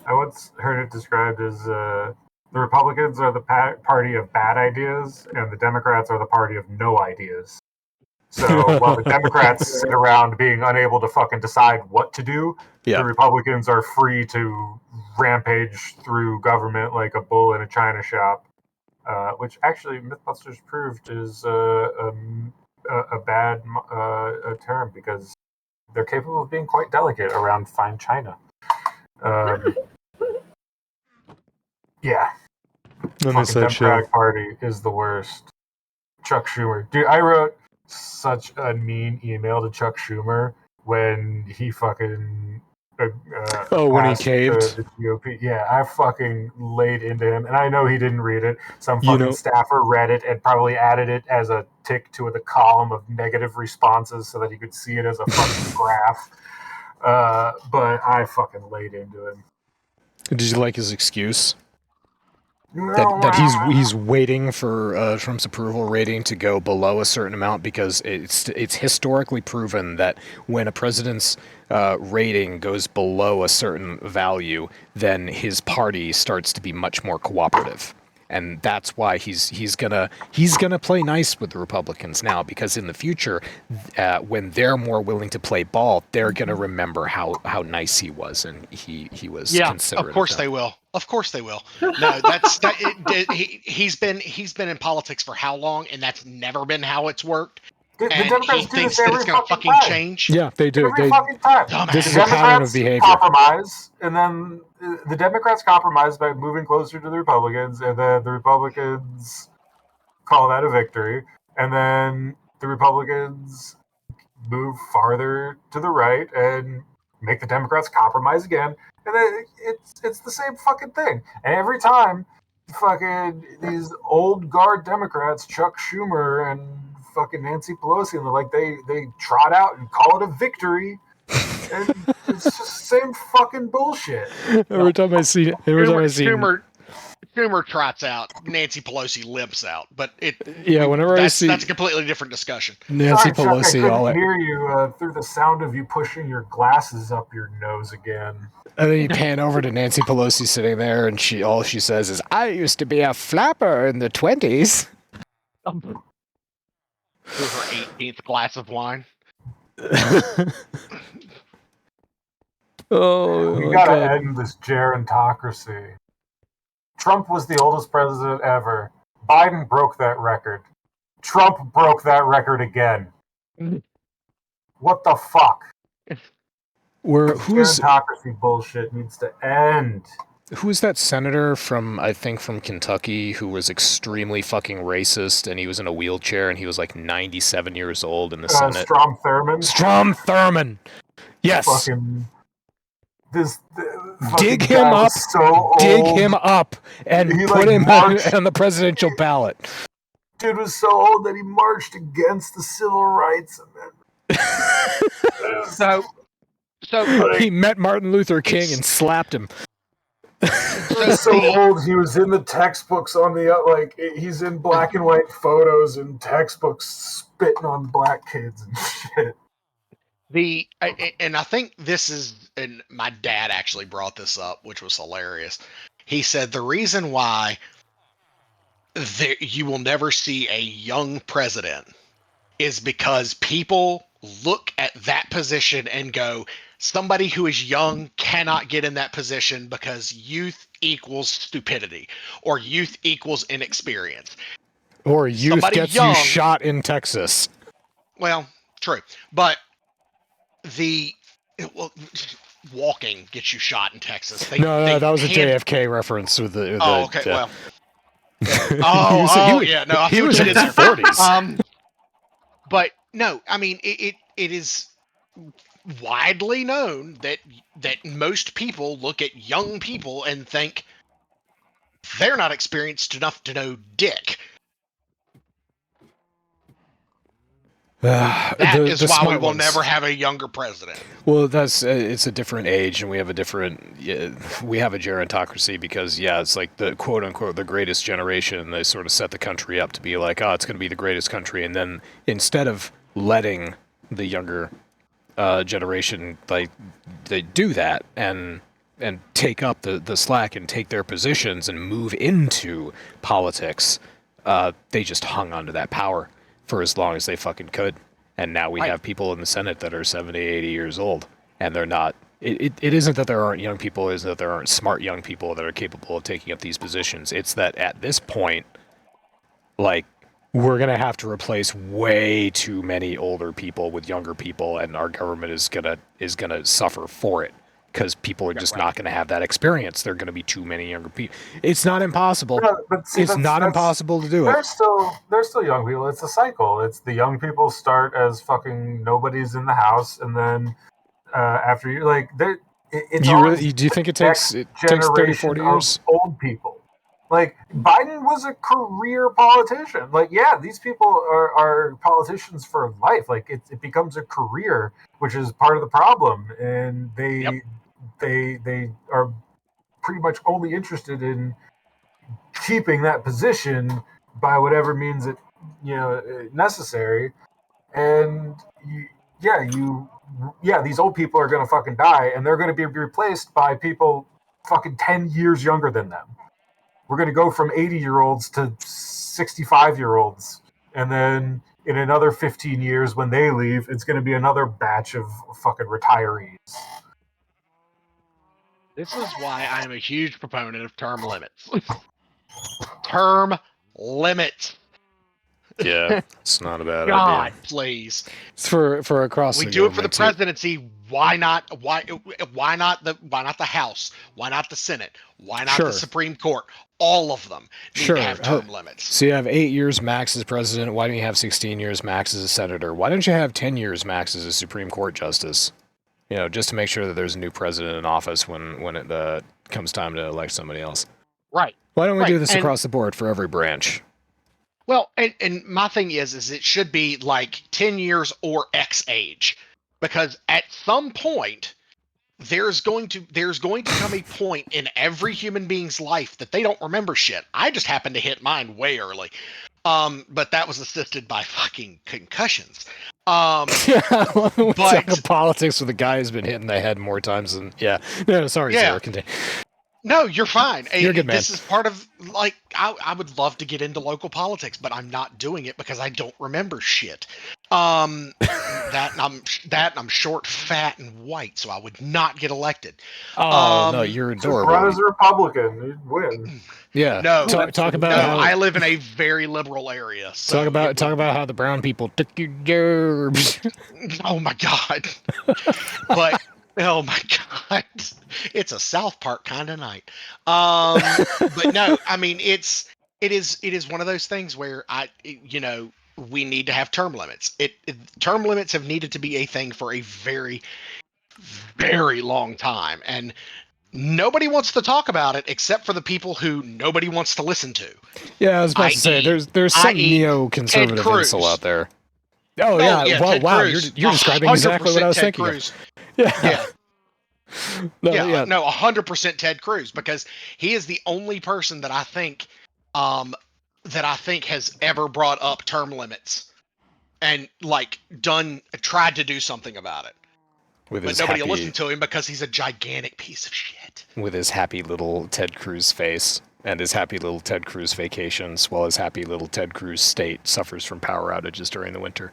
I once heard it described as the Republicans are the party of bad ideas, and the Democrats are the party of no ideas. So while the Democrats sit around being unable to fucking decide what to do, the Republicans are free to rampage through government like a bull in a china shop, which actually Mythbusters proved is a bad term, because they're capable of being quite delicate around fine china. Yeah. The Democratic Party is the worst. Chuck Schumer. Dude, I wrote such a mean email to Chuck Schumer when he fucking when he caved. The GOP. Yeah, I fucking laid into him, and I know he didn't read it. Some fucking staffer read it and probably added it as a tick to the column of negative responses so that he could see it as a fucking graph. But I fucking laid into him. Did you like his excuse? That he's waiting for Trump's approval rating to go below a certain amount, because it's historically proven that when a president's rating goes below a certain value, then his party starts to be much more cooperative. And that's why he's gonna play nice with the Republicans now, because in the future, when they're more willing to play ball, they're gonna remember how nice he was, and he was considerate. Of course they will. Of course they will. No, he's been in politics for how long, and that's never been how it's worked. The and Democrats he thinks that it's gonna fucking change. Yeah, they do. Every fucking time. This is a pattern of behavior. Compromise, and then the Democrats compromise by moving closer to the Republicans, and then the Republicans call that a victory, and then the Republicans move farther to the right and make the Democrats compromise again, and then it's the same fucking thing. And every time, fucking these old guard Democrats, Chuck Schumer and fucking Nancy Pelosi, and they trot out and call it a victory. And it's just the same fucking bullshit. Every time I see Schumer trots out, Nancy Pelosi limps out, but whenever I see that's a completely different discussion. Nancy Sorry, Chuck, I Pelosi, couldn't hear you through the sound of you pushing your glasses up your nose again. and then you pan over to Nancy Pelosi sitting there, and all she says is, "I used to be a flapper in the 20s." Through her 18th glass of wine. Oh, We my gotta God. end this gerontocracy. Trump was the oldest president ever. Biden broke that record. Trump broke that record again. What the fuck? Who's Gerontocracy bullshit needs to end. that senator from Kentucky who was extremely fucking racist, and he was in a wheelchair, and he was like 97 years old in the Senate? Strom Thurmond. Strom Thurmond. Yes. Fucking Dig fucking him guy up. was so old. Dig him up and He, put like, him marched- on the presidential ballot. Dude was so old that he marched against the Civil Rights Amendment. So He met Martin Luther King and slapped him. He was so old, he was in the textbooks on the he's in black and white photos and textbooks spitting on black kids and shit. And I think this is, and my dad actually brought this up, which was hilarious. He said the reason why you will never see a young president is because people look at that position and go, somebody who is young cannot get in that position because youth equals stupidity or youth equals inexperience. Or youth Somebody gets young- you shot in Texas. Well, true. But walking gets you shot in Texas. No, that was a JFK reference with the. Oh, okay. Yeah. Well. Yeah. No, he was in his 40s. But no, I mean it is widely known that most people look at young people and think they're not experienced enough to know dick. That is why we will never have a younger president. Well, it's a different age, and we have a gerontocracy because it's like the quote unquote the greatest generation. They sort of set the country up to be like, oh, it's going to be the greatest country, and then instead of letting the younger generation they do that and take up the slack and take their positions and move into politics, they just hung onto that power for as long as they fucking could. And now we have people in the Senate that are 70, 80 years old, and they're not. It isn't that there aren't young people, it isn't that there aren't smart young people that are capable of taking up these positions. It's that at this point, like, we're going to have to replace way too many older people with younger people, and our government is gonna suffer for it. Because people are just not going to have that experience. There are going to be too many younger people. It's not impossible. Yeah, but see, it's not impossible to do it. They're still young people. It's a cycle. It's the young people start as fucking nobody's in the house, and then after you like, do you think it takes 30, 40 years? Old people. Like, Biden was a career politician. Like, yeah, these people are politicians for life. Like, it becomes a career, which is part of the problem, and they are pretty much only interested in keeping that position by whatever means it necessary. And these old people are going to fucking die, and they're going to be replaced by people fucking 10 years younger than them. We're going to go from 80-year-olds to 65-year-olds, and then in another 15 years when they leave, it's going to be another batch of fucking retirees. This is why I'm a huge proponent of term limits. Term limits. Yeah, it's not a bad God, idea. please. It's for across. We the do it for the government, presidency. Why not? Why not the House? Why not the Senate? Why not Sure. the Supreme Court? All of them need Sure. to have term limits. So you have 8 years max as president. Why don't you have 16 years max as a senator? Why don't you have 10 years max as a Supreme Court justice? You know, just to make sure that there's a new president in office when it comes time to elect somebody else. Right. Why don't we do Right, this and- across the board for every branch? Well, and my thing is it should be like 10 years or X age, because at some point there's going to come a point in every human being's life that they don't remember shit. I just happened to hit mine way early. But that was assisted by fucking concussions. We're but talking politics with a guy who's been hit in the head more times than No, sorry, Yeah. Sarah. Continue. no, you're fine. You're a good man. This is part of like I would love to get into local politics, but I'm not doing it because I don't remember shit. I'm short, fat, and white, so I would not get elected. Oh no, you're So run as adorable. a Republican, you'd win. Yeah. No, Talk about no, how I live in a very liberal area. So talk about how the brown people took your gerbs. Oh my god. But oh my god. It's a South Park kind of night. But no, I mean it is one of those things where we need to have term limits. Term limits have needed to be a thing for a very, very long time, and nobody wants to talk about it except for the people who nobody wants to listen to. Yeah, I was about to say there's some neoconservative incel out there. Oh yeah, wow, you're describing exactly what I was thinking of. Yeah. No, 100% Ted Cruz, because he is the only person that I think has ever brought up term limits and tried to do something about it. But nobody will listen to him because he's a gigantic piece of shit. With his happy little Ted Cruz face and his happy little Ted Cruz vacations, while his happy little Ted Cruz state suffers from power outages during the winter.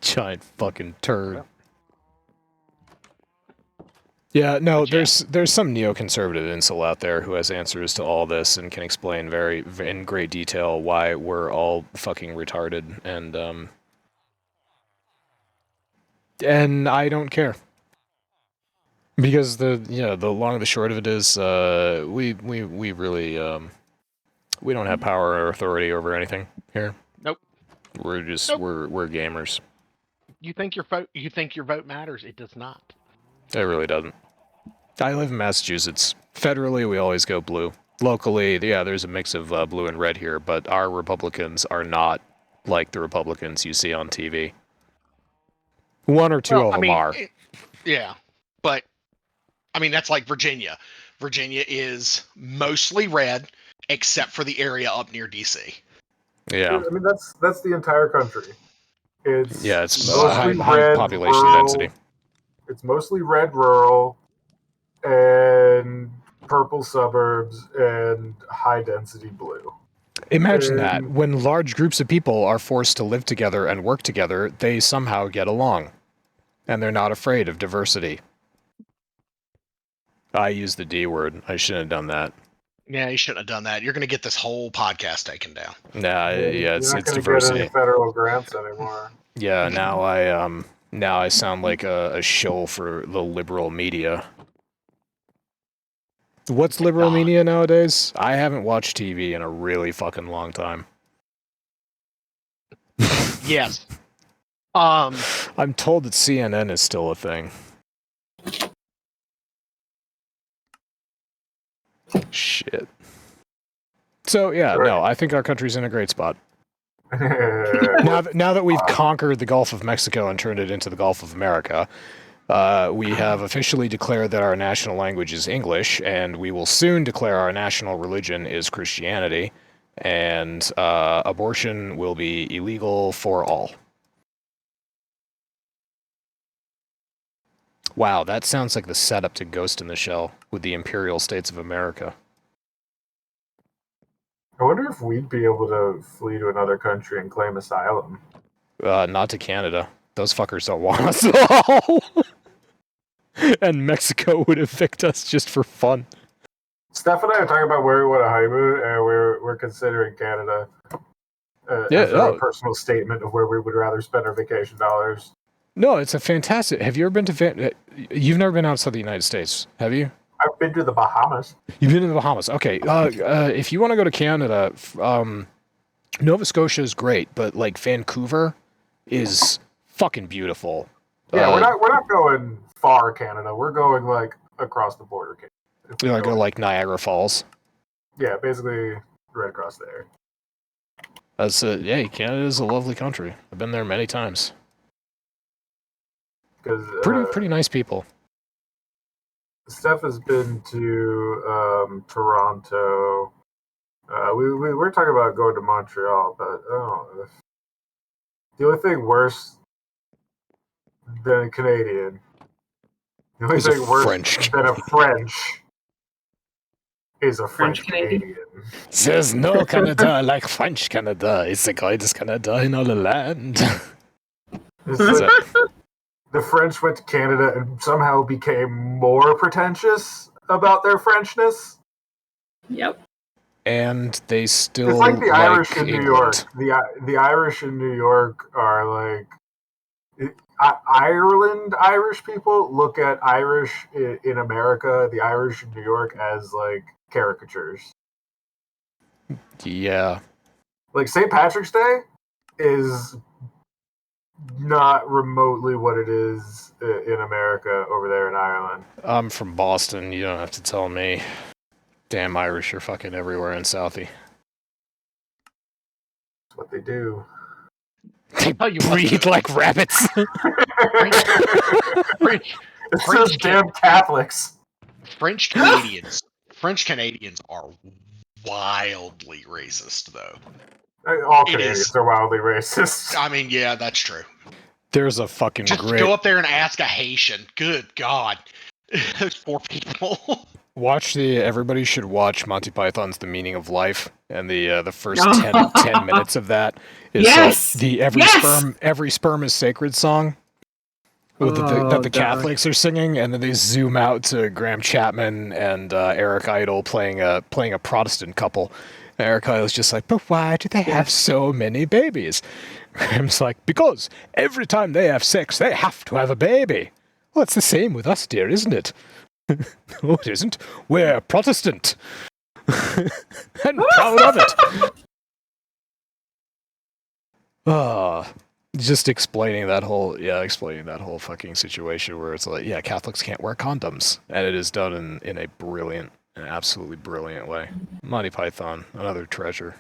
Giant fucking turd. Yeah, no, there's some neoconservative incel out there who has answers to all this and can explain in great detail why we're all fucking retarded, and I don't care. Because the long and the short of it is we really we don't have power or authority over anything here. Nope. We're just we're gamers. You think your vote matters? It does not. It really doesn't. I live in Massachusetts. Federally, we always go blue. Locally, there's a mix of blue and red here, but our Republicans are not like the Republicans you see on TV. One or two of them are. Yeah, but I mean that's like Virginia. Virginia is mostly red, except for the area up near DC. Yeah. I mean that's the entire country. It's mostly high red, population rural, density. It's mostly red rural and purple suburbs and high density blue. Imagine that. When large groups of people are forced to live together and work together, they somehow get along. And they're not afraid of diversity. I used the D word. I shouldn't have done that. Yeah, you shouldn't have done that. You're going to get this whole podcast taken down. Nah, it's not diversity. Get any federal grants anymore. Yeah, now I sound like a shill for the liberal media. What's liberal media nowadays? I haven't watched TV in a really fucking long time. Yes. I'm told that CNN is still a thing. Shit. So I think our country's in a great spot. now that we've conquered the Gulf of Mexico and turned it into the Gulf of America, we have officially declared that our national language is English, and we will soon declare our national religion is Christianity, and abortion will be illegal for all. Wow, that sounds like the setup to Ghost in the Shell with the Imperial States of America. I wonder if we'd be able to flee to another country and claim asylum. Not to Canada. Those fuckers don't want us at all. And Mexico would evict us just for fun. Steph and I are talking about where we want to honeymoon, and we're considering Canada as a personal statement of where we would rather spend our vacation dollars. No, it's a fantastic... Have you ever been to... You've never been outside the United States, have you? I've been to the Bahamas. You've been to the Bahamas. Okay. If you want to go to Canada, Nova Scotia is great, but like Vancouver is fucking beautiful. Yeah, we're not going far Canada. We're going like across the border. You want to go like Niagara Falls? Yeah, basically right across there. Yeah, Canada is a lovely country. I've been there many times. Because Pretty nice people. Steph has been to Toronto. We were talking about going to Montreal, but the only thing worse than a Canadian, the only Is a thing worse French. than a French is a French French-Canadian. Canadian. There's no Canada like French Canada. It's the greatest Canada in all the land. It's like the French went to Canada and somehow became more pretentious about their Frenchness. Yep. And they still It's like the Irish in England. New York. The Irish in New York are like Ireland. Irish people look at Irish in America, the Irish in New York, as like caricatures. Yeah. Like St. Patrick's Day is not remotely what it is in America over there in Ireland. I'm from Boston. You don't have to tell me. Damn Irish are fucking everywhere in Southie. That's what they do. They breed like rabbits. It's those damn Catholics. French Canadians are wildly racist, though. All Canadians are wildly racist. I mean, yeah, that's true. There's a fucking Just great... go up there and ask a Haitian. Good God. Those poor people. Everybody should watch Monty Python's The Meaning of Life, and the first 10 minutes of that is the Every Sperm is Sacred song that the Catholics are singing, and then they zoom out to Graham Chapman and Eric Idle playing a Protestant couple. And Eric Idle's just like, but why do they have so many babies? Graham's like, because every time they have sex, they have to have a baby. Well, it's the same with us, dear, isn't it? No, it isn't. We're Protestant. And proud of it. Just explaining that whole fucking situation where it's like, yeah, Catholics can't wear condoms. And it is done in a brilliant, an absolutely brilliant way. Monty Python, another treasure.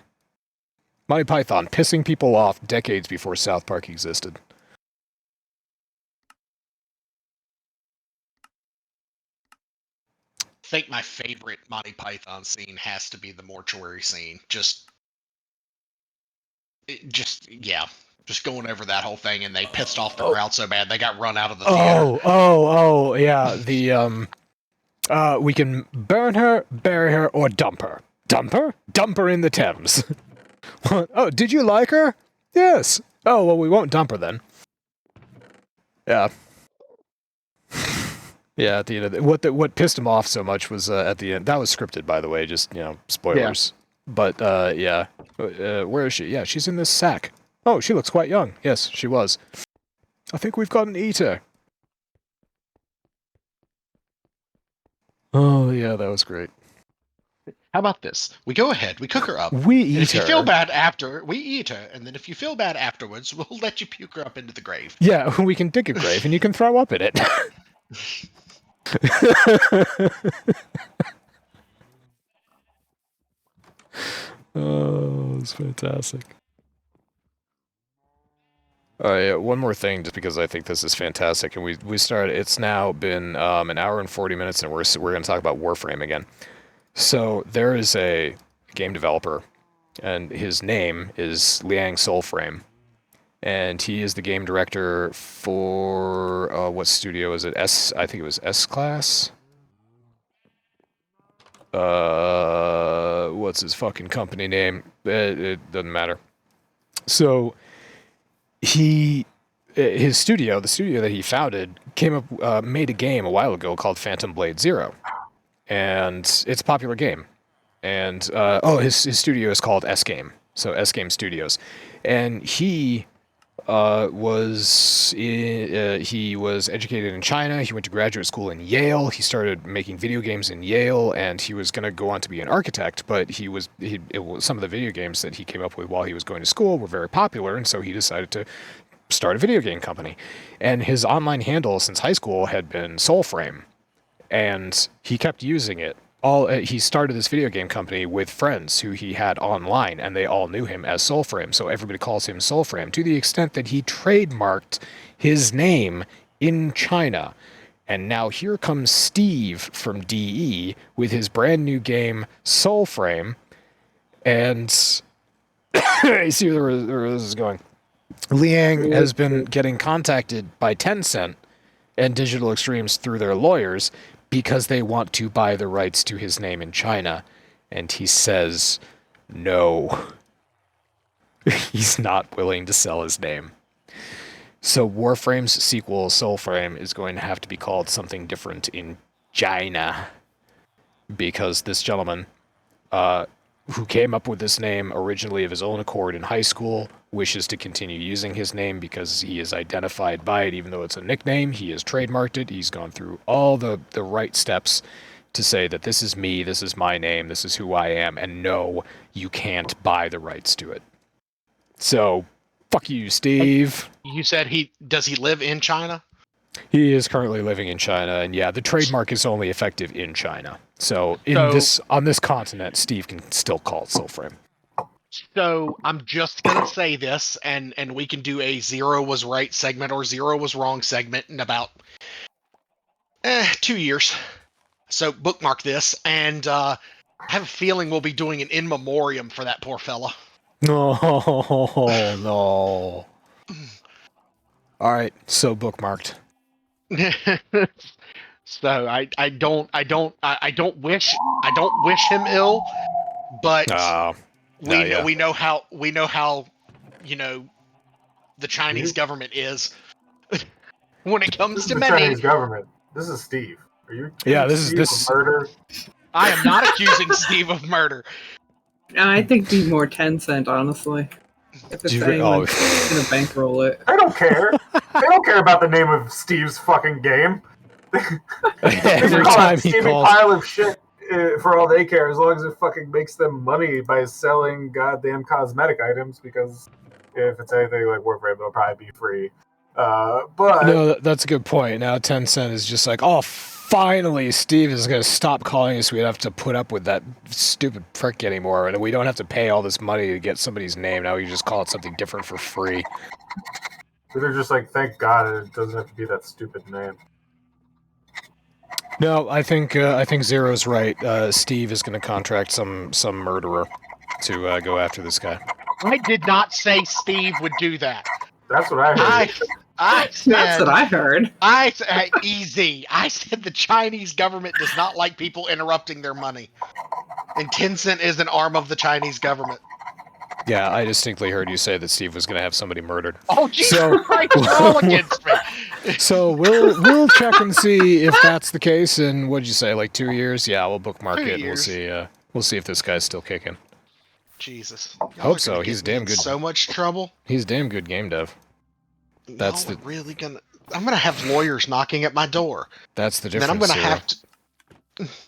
Monty Python, pissing people off decades before South Park existed. I think my favorite Monty Python scene has to be the mortuary scene. Just going over that whole thing, and they pissed off the crowd so bad they got run out of the theater. Yeah. We can burn her, bury her, or dump her. Dump her? Dump her in the Thames. Oh, did you like her? Yes. Oh, well, we won't dump her then. Yeah. Yeah, at the end of what pissed him off so much was at the end. That was scripted, by the way, just, spoilers. Yeah. But, where is she? Yeah, she's in this sack. Oh, she looks quite young. Yes, she was. I think we've got an eater. Oh, yeah, that was great. How about this? We go ahead, we cook her up. We eat her. If you feel bad after, we eat her, and then if you feel bad afterwards, we'll let you puke her up into the grave. Yeah, we can dig a grave, and you can throw up in it. Oh, it's fantastic. Yeah, one more thing, just because I think this is fantastic, and we started. It's now been an hour and 40 minutes, and we're going to talk about Warframe again. So there is a game developer, and his name is Liang Soulframe, and he is the game director for what studio is it? I think it was S-Class. What's his fucking company name? It doesn't matter. So his studio, the studio that he founded, made a game a while ago called Phantom Blade Zero. And it's a popular game. And, his studio is called S-Game. So S-Game Studios. And he was educated in China. He went to graduate school in Yale. He started making video games in Yale, and he was going to go on to be an architect, but some of the video games that he came up with while he was going to school were very popular, and so he decided to start a video game company. And his online handle since high school had been Soulframe. And he kept using it he started this video game company with friends who he had online, and they all knew him as Soulframe, so everybody calls him Soulframe, to the extent that he trademarked his name in China. And now here comes Steve from DE with his brand new game Soulframe, and you see where this is going. Liang has been getting contacted by Tencent and Digital Extremes through their lawyers because they want to buy the rights to his name in China. And he says no. He's not willing to sell his name. So Warframe's sequel, Soulframe, is going to have to be called something different in China. Because this gentleman, who came up with this name originally of his own accord in high school, wishes to continue using his name because he is identified by it, even though it's a nickname. He has trademarked it. He's gone through all the right steps to say that this is me, this is my name, this is who I am, and no, you can't buy the rights to it. So, fuck you, Steve. You said does he live in China? He is currently living in China, and yeah, the trademark is only effective in China. So on this continent, Steve can still call it Soulframe. So I'm just gonna say this, and we can do a 0 was right segment or 0 was wrong segment in about 2 years. So bookmark this, and I have a feeling we'll be doing an in memoriam for that poor fella. No, no. All right, so bookmarked. So I don't wish him ill, but we know how the Chinese government is when it comes to the money. Chinese government. This is Steve. Are you? Yeah, this Steve is of murder. I am not accusing Steve of murder. I think be more Tencent, honestly. If it's anyone's gonna bankroll it. I don't care. They don't care about the name of Steve's fucking game. Every time he calls, pile of shit for all they care, as long as it fucking makes them money by selling goddamn cosmetic items. Because if it's anything like Warframe, it'll probably be free. But no, that's a good point. Now Tencent is just like, oh, finally, Steve is going to stop calling us. We don't have to put up with that stupid prick anymore, and we don't have to pay all this money to get somebody's name. Now we just call it something different for free. they're just like, thank God it doesn't have to be that stupid name. No, I think Zero's right. Steve is going to contract some murderer to go after this guy. I did not say Steve would do that. That's what I heard. I said, That's what I heard. I said easy. I said the Chinese government does not like people interrupting their money, and Tencent is an arm of the Chinese government. Yeah, I distinctly heard you say that Steve was going to have somebody murdered. Oh, Jesus Christ, you're all against me. So we'll check and see if that's the case. And what'd you say, like 2 years? Yeah, we'll bookmark 2 it. years. We'll see if this guy's still kicking. Jesus. Hope so. He's damn good. So much trouble. He's damn good game dev. That's I'm gonna have lawyers knocking at my door. That's the difference. Then I'm gonna have to.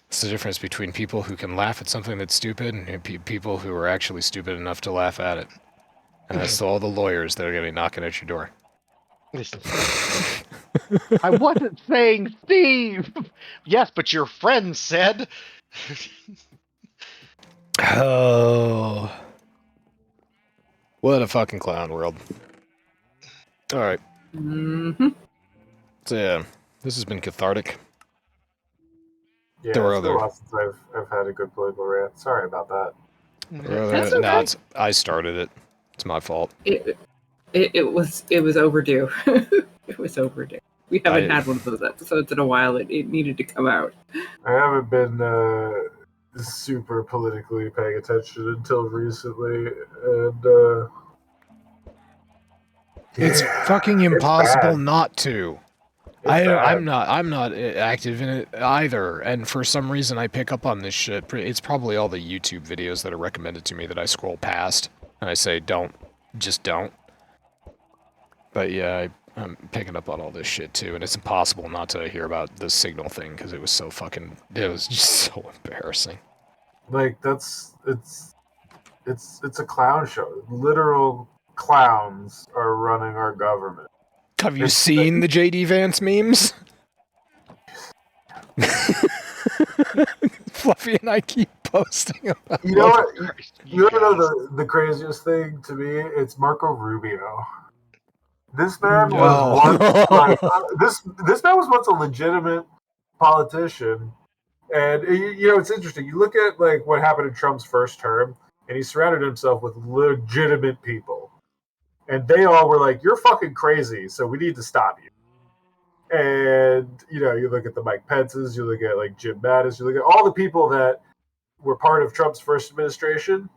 It's the difference between people who can laugh at something that's stupid and people who are actually stupid enough to laugh at it. And that's all the lawyers that are gonna be knocking at your door. I wasn't saying Steve. Yes, but your friend said. Oh. What a fucking clown world. Alright. Mm-hmm. So yeah, this has been cathartic. Yeah, There were it's been a other- while since I've had a good political rant. Sorry about that. That's No, okay. I started it. It's my fault. It was overdue. It was overdue. We haven't had one of those episodes in a while. It needed to come out. I haven't been super politically paying attention until recently, and It's yeah, fucking it's impossible bad. not to. It's bad. I'm not active in it either, and for some reason I pick up on this shit. It's probably all the YouTube videos that are recommended to me that I scroll past, and I say just don't. But yeah, I'm picking up on all this shit too, and it's impossible not to hear about the Signal thing because it was just so embarrassing. Like it's a clown show. Literal clowns are running our government. Have you seen the JD Vance memes? Fluffy and I keep posting about. You know what? Christ, You guys. know the craziest thing to me? It's Marco Rubio. This man No. was once like this man was once a legitimate politician, and you know it's interesting. You look at like what happened in Trump's first term, and he surrounded himself with legitimate people, and they all were like, "You're fucking crazy, so we need to stop you." And you know, you look at the Mike Pences, you look at like Jim Mattis, you look at all the people that were part of Trump's first administration.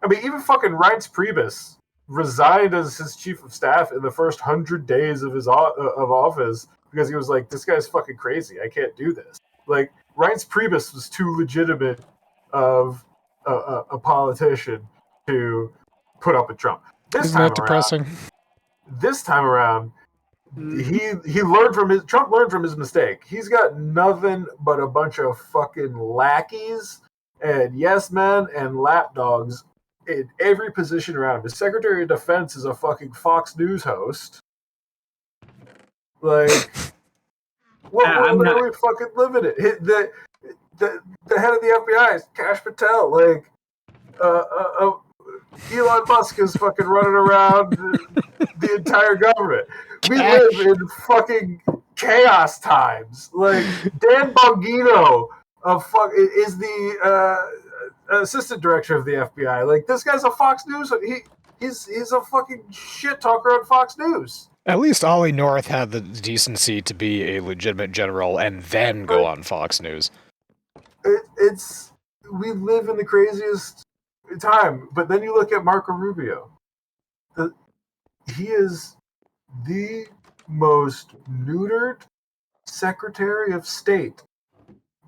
I mean, even fucking Reince Priebus resigned as his chief of staff in the first 100 days of his of office because he was like, "This guy's fucking crazy. I can't do this." Like Reince Priebus was too legitimate of a politician to put up with Trump. Isn't that depressing? This time around, he learned from his Trump learned from his mistake. He's got nothing but a bunch of fucking lackeys and yes men and lapdogs in every position around him. His Secretary of Defense is a fucking Fox News host. Like, what world are we fucking living in? The head of the FBI is Kash Patel. Like, Elon Musk is fucking running around the entire government. We live in fucking chaos times. Like Dan Bongino is the assistant director of the FBI. Like this guy's a Fox News. He's a fucking shit talker on Fox News. At least Ollie North had the decency to be a legitimate general and then go on Fox News. We live in the craziest time. But then you look at Marco Rubio. He is the most neutered Secretary of State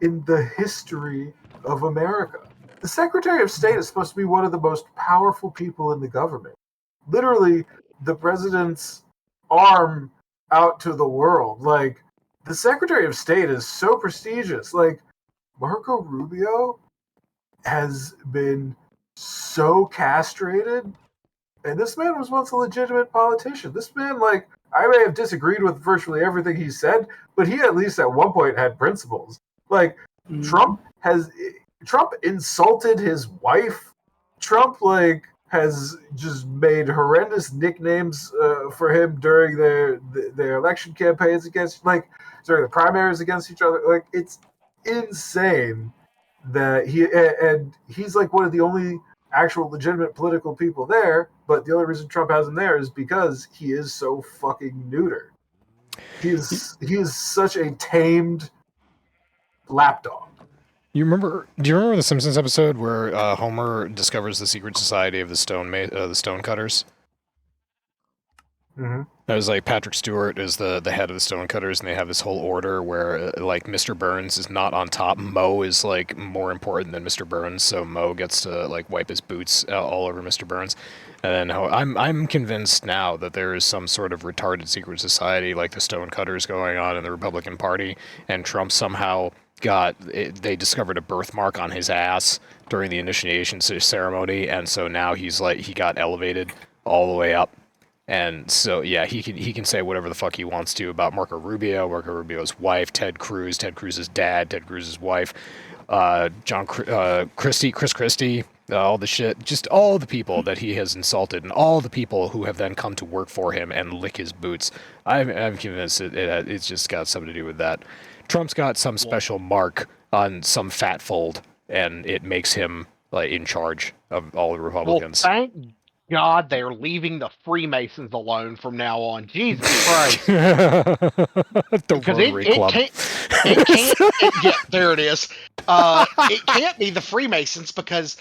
in the history of America. The Secretary of State is supposed to be one of the most powerful people in the government. Literally, the president's arm out to the world. Like, the Secretary of State is so prestigious. Like, Marco Rubio has been so castrated. And this man was once a legitimate politician. This man, like, I may have disagreed with virtually everything he said, but he at least at one point had principles. Like, Trump insulted his wife. Trump, like, has just made horrendous nicknames for him during their election campaigns against, like, during the primaries against each other. Like, it's insane that he's like one of the only actual legitimate political people there, but the only reason Trump has him there is because he is so fucking neuter. He is such a tamed lapdog. Do you remember the Simpsons episode where Homer discovers the secret society of the stonecutters? Mm-hmm. It was like Patrick Stewart is the head of the stonecutters, and they have this whole order where like Mr. Burns is not on top. Moe is like more important than Mr. Burns, so Moe gets to like wipe his boots all over Mr. Burns. And then I'm convinced now that there is some sort of retarded secret society like the stonecutters going on in the Republican Party, and Trump somehow they discovered a birthmark on his ass during the initiation ceremony, and so now he got elevated all the way up. And so, yeah, he can say whatever the fuck he wants to about Marco Rubio, Marco Rubio's wife, Ted Cruz, Ted Cruz's dad, Ted Cruz's wife, Chris Christie, all the shit, just all the people that he has insulted, and all the people who have then come to work for him and lick his boots. I'm convinced it's just got something to do with that. Trump's got some special mark on some fat fold, and it makes him like in charge of all the Republicans. Well, thank God they're leaving the Freemasons alone from now on. Jesus Christ. The Rotary Club. Yeah, there it is. It can't be the Freemasons because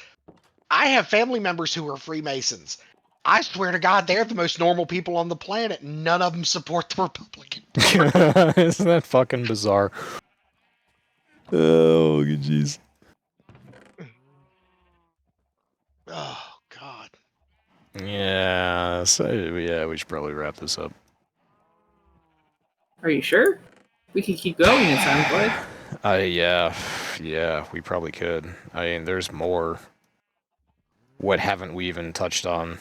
I have family members who are Freemasons. I swear to God, they're the most normal people on the planet. None of them support the Republican Party. Isn't that fucking bizarre? Oh, jeez. Oh, God. Yeah, so yeah, we should probably wrap this up. Are you sure? We could keep going, it sounds like. Yeah, we probably could. I mean, there's more. What haven't we even touched on?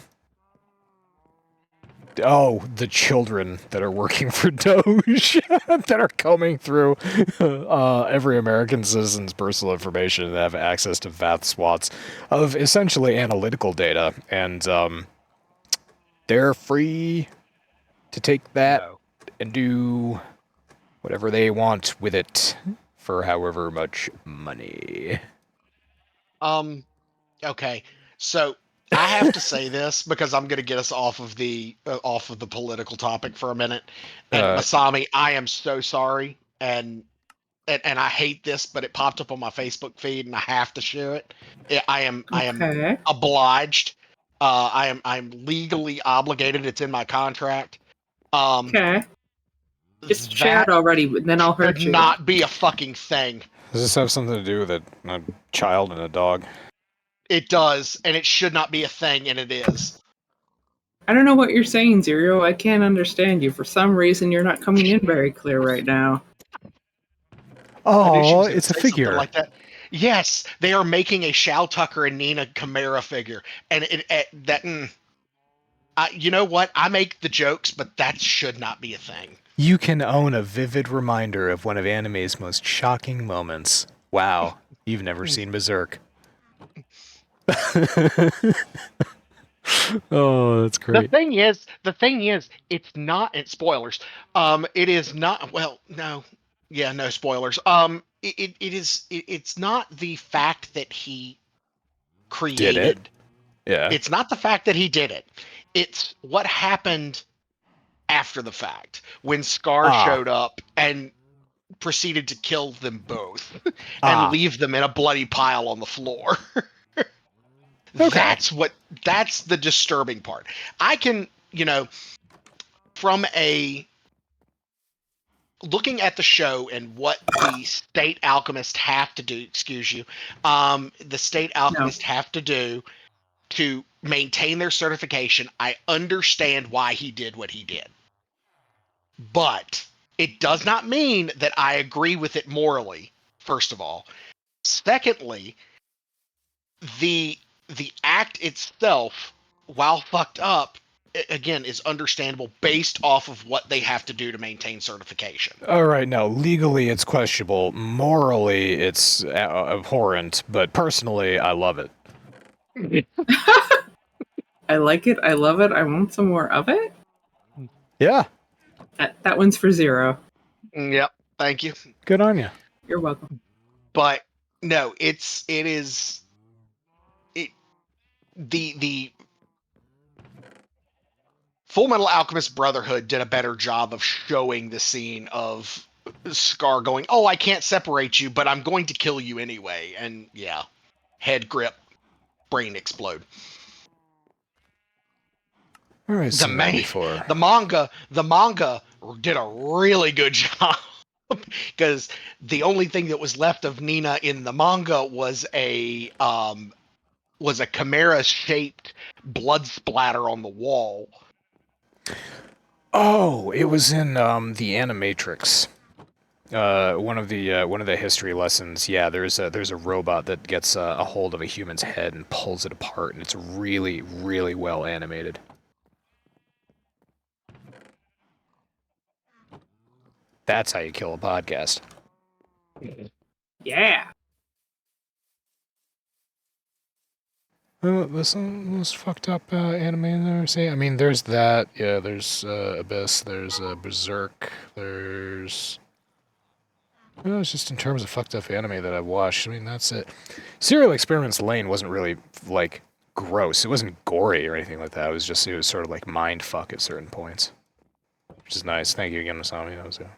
Oh, the children that are working for Doge that are combing through every American citizen's personal information and have access to vast swaths of essentially analytical data, and they're free to take that and do whatever they want with it for however much money. Okay, so I have to say this because I'm going to get us off of the political topic for a minute. And Masami, I am so sorry, and I hate this, but it popped up on my Facebook feed, and I have to share it. I am obliged. I'm legally obligated. It's in my contract. Okay. Just share it already, but then I'll hurt should you. not be a fucking thing. Does this have something to do with a child and a dog? It does, and it should not be a thing, and it is. I don't know what you're saying, Zero. I can't understand you. For some reason, you're not coming in very clear right now. Oh, it's a figure. Like that. Yes, they are making a Shao Tucker and Nina Chimera figure, and you know what? I make the jokes, but that should not be a thing. You can own a vivid reminder of one of anime's most shocking moments. Wow, you've never seen Berserk. Oh, that's great. The thing is, it's not. It's spoilers. It is not. Well, no. Yeah, no spoilers. It's not the fact that he created. Did it? Yeah. It's not the fact that he did it. It's what happened after the fact when Scar showed up and proceeded to kill them both and leave them in a bloody pile on the floor. Okay. That's the disturbing part. I can, from looking at the show and what the state alchemists have to do, the state alchemists have to do to maintain their certification, I understand why he did what he did. But it does not mean that I agree with it morally, first of all. Secondly, the act itself, while fucked up, again, is understandable based off of what they have to do to maintain certification. All right, now, legally it's questionable. Morally, it's abhorrent. But personally, I love it. I like it. I love it. I want some more of it. Yeah. That one's for Zero. Yep. Thank you. Good on you. You're welcome. But no, the Full Metal Alchemist Brotherhood did a better job of showing the scene of Scar going, "Oh, I can't separate you, but I'm going to kill you anyway." And yeah, head grip, brain explode. All right, the manga did a really good job because the only thing that was left of Nina in the manga was a chimera-shaped blood splatter on the wall. Oh, it was in the Animatrix. One of the history lessons. Yeah, there's a robot that gets a hold of a human's head and pulls it apart, and it's really, really well animated. That's how you kill a podcast. Yeah. What's the most fucked up anime I've ever seen? I mean, there's that. Yeah, there's Abyss. There's Berserk. There's. Well, it's just in terms of fucked up anime that I've watched. I mean, that's it. Serial Experiments Lane wasn't really like gross. It wasn't gory or anything like that. It was sort of like mind fuck at certain points, which is nice. Thank you again, Masami. That was a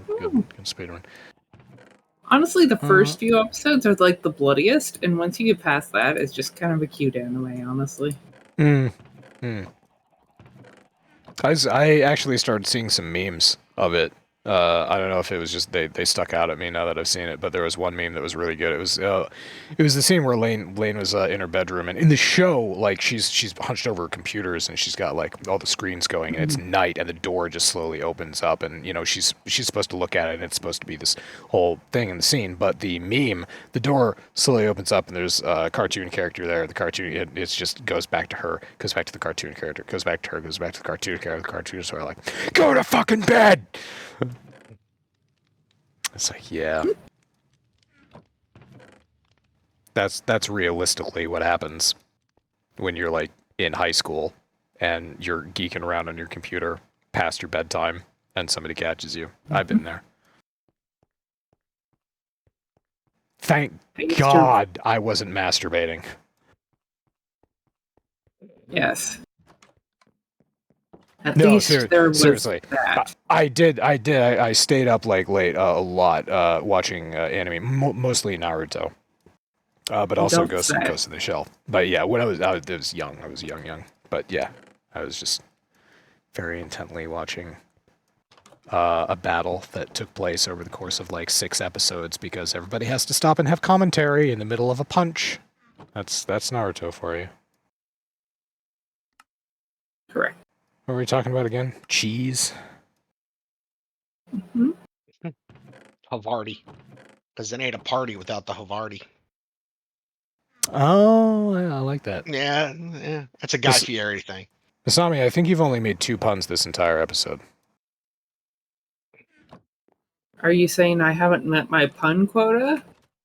good speedrun. Honestly, the first few episodes are like the bloodiest, and once you get past that, it's just kind of a cute anime, honestly. I actually started seeing some memes of it I don't know if it was just they stuck out at me now that I've seen it, but there was one meme that was really good. It was the scene where Lane was in her bedroom, and in the show, like she's hunched over her computers and she's got like all the screens going, and it's night, and the door just slowly opens up, and you know she's supposed to look at it, and it's supposed to be this whole thing in the scene, but the meme, the door slowly opens up, and there's a cartoon character there. The cartoon it just goes back to her, goes back to the cartoon character, goes back to her, goes back to the cartoon character. The cartoon is sort of like, go to fucking bed. It's like, yeah. That's realistically what happens when you're like in high school and you're geeking around on your computer past your bedtime and somebody catches you. I've been there. Thank God I wasn't masturbating. Yes. At least there was seriously. that. I did. I stayed up like late a lot watching anime, mostly Naruto, but also Ghost of the Shell. But yeah, when I was young. I was young. But yeah, I was just very intently watching a battle that took place over the course of like 6 episodes because everybody has to stop and have commentary in the middle of a punch. That's Naruto for you. Correct. What were we talking about again? Cheese? Mm-hmm. Havarti. Because it ain't a party without the Havarti. Oh, yeah, I like that. Yeah. That's a Guy Fieri thing. Masami, I think you've only made 2 puns this entire episode. Are you saying I haven't met my pun quota?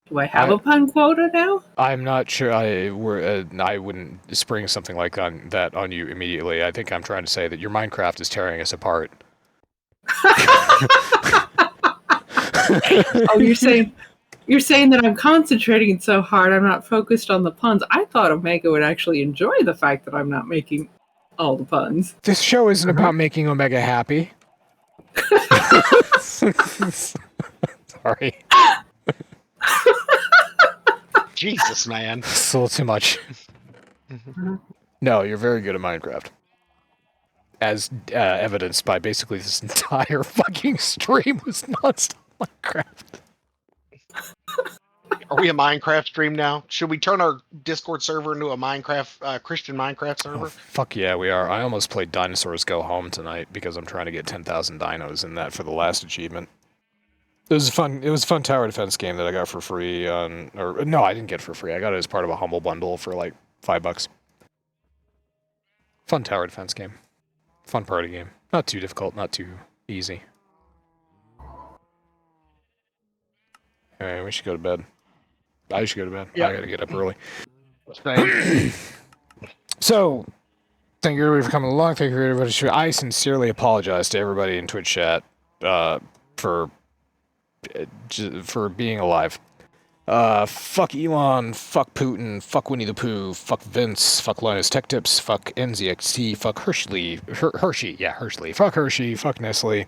Do I have a pun quota now? I'm not sure. I wouldn't spring something like that on you immediately. I think I'm trying to say that your Minecraft is tearing us apart. Oh, you're saying that I'm concentrating so hard I'm not focused on the puns. I thought Omega would actually enjoy the fact that I'm not making all the puns. This show isn't about making Omega happy. Sorry. Jesus, man. It's a little too much. No, you're very good at Minecraft. As evidenced by basically this entire fucking stream was nonstop Minecraft. Are we a Minecraft stream now? Should we turn our Discord server into a Minecraft, Christian Minecraft server? Oh, fuck yeah, we are. I almost played Dinosaurs Go Home tonight because I'm trying to get 10,000 dinos in that for the last achievement. It was a fun tower defense game that I got for free no, I didn't get it for free. I got it as part of a Humble Bundle for like $5. Fun tower defense game. Fun party game. Not too difficult, not too easy. Anyway, we should go to bed. I should go to bed. Yep. I gotta get up early. So, thank you everybody for coming along. Thank you everybody. I sincerely apologize to everybody in Twitch chat for being alive. Fuck Elon, fuck Putin, fuck Winnie the Pooh, fuck Vince, fuck Linus Tech Tips, fuck NZXT, fuck Hershey, fuck Hershey, fuck Nestle,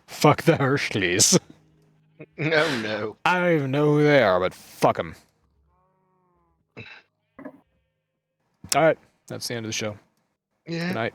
fuck the Hershleys. No. I don't even know who they are, but fuck them. Alright, that's the end of the show. Yeah. Good night.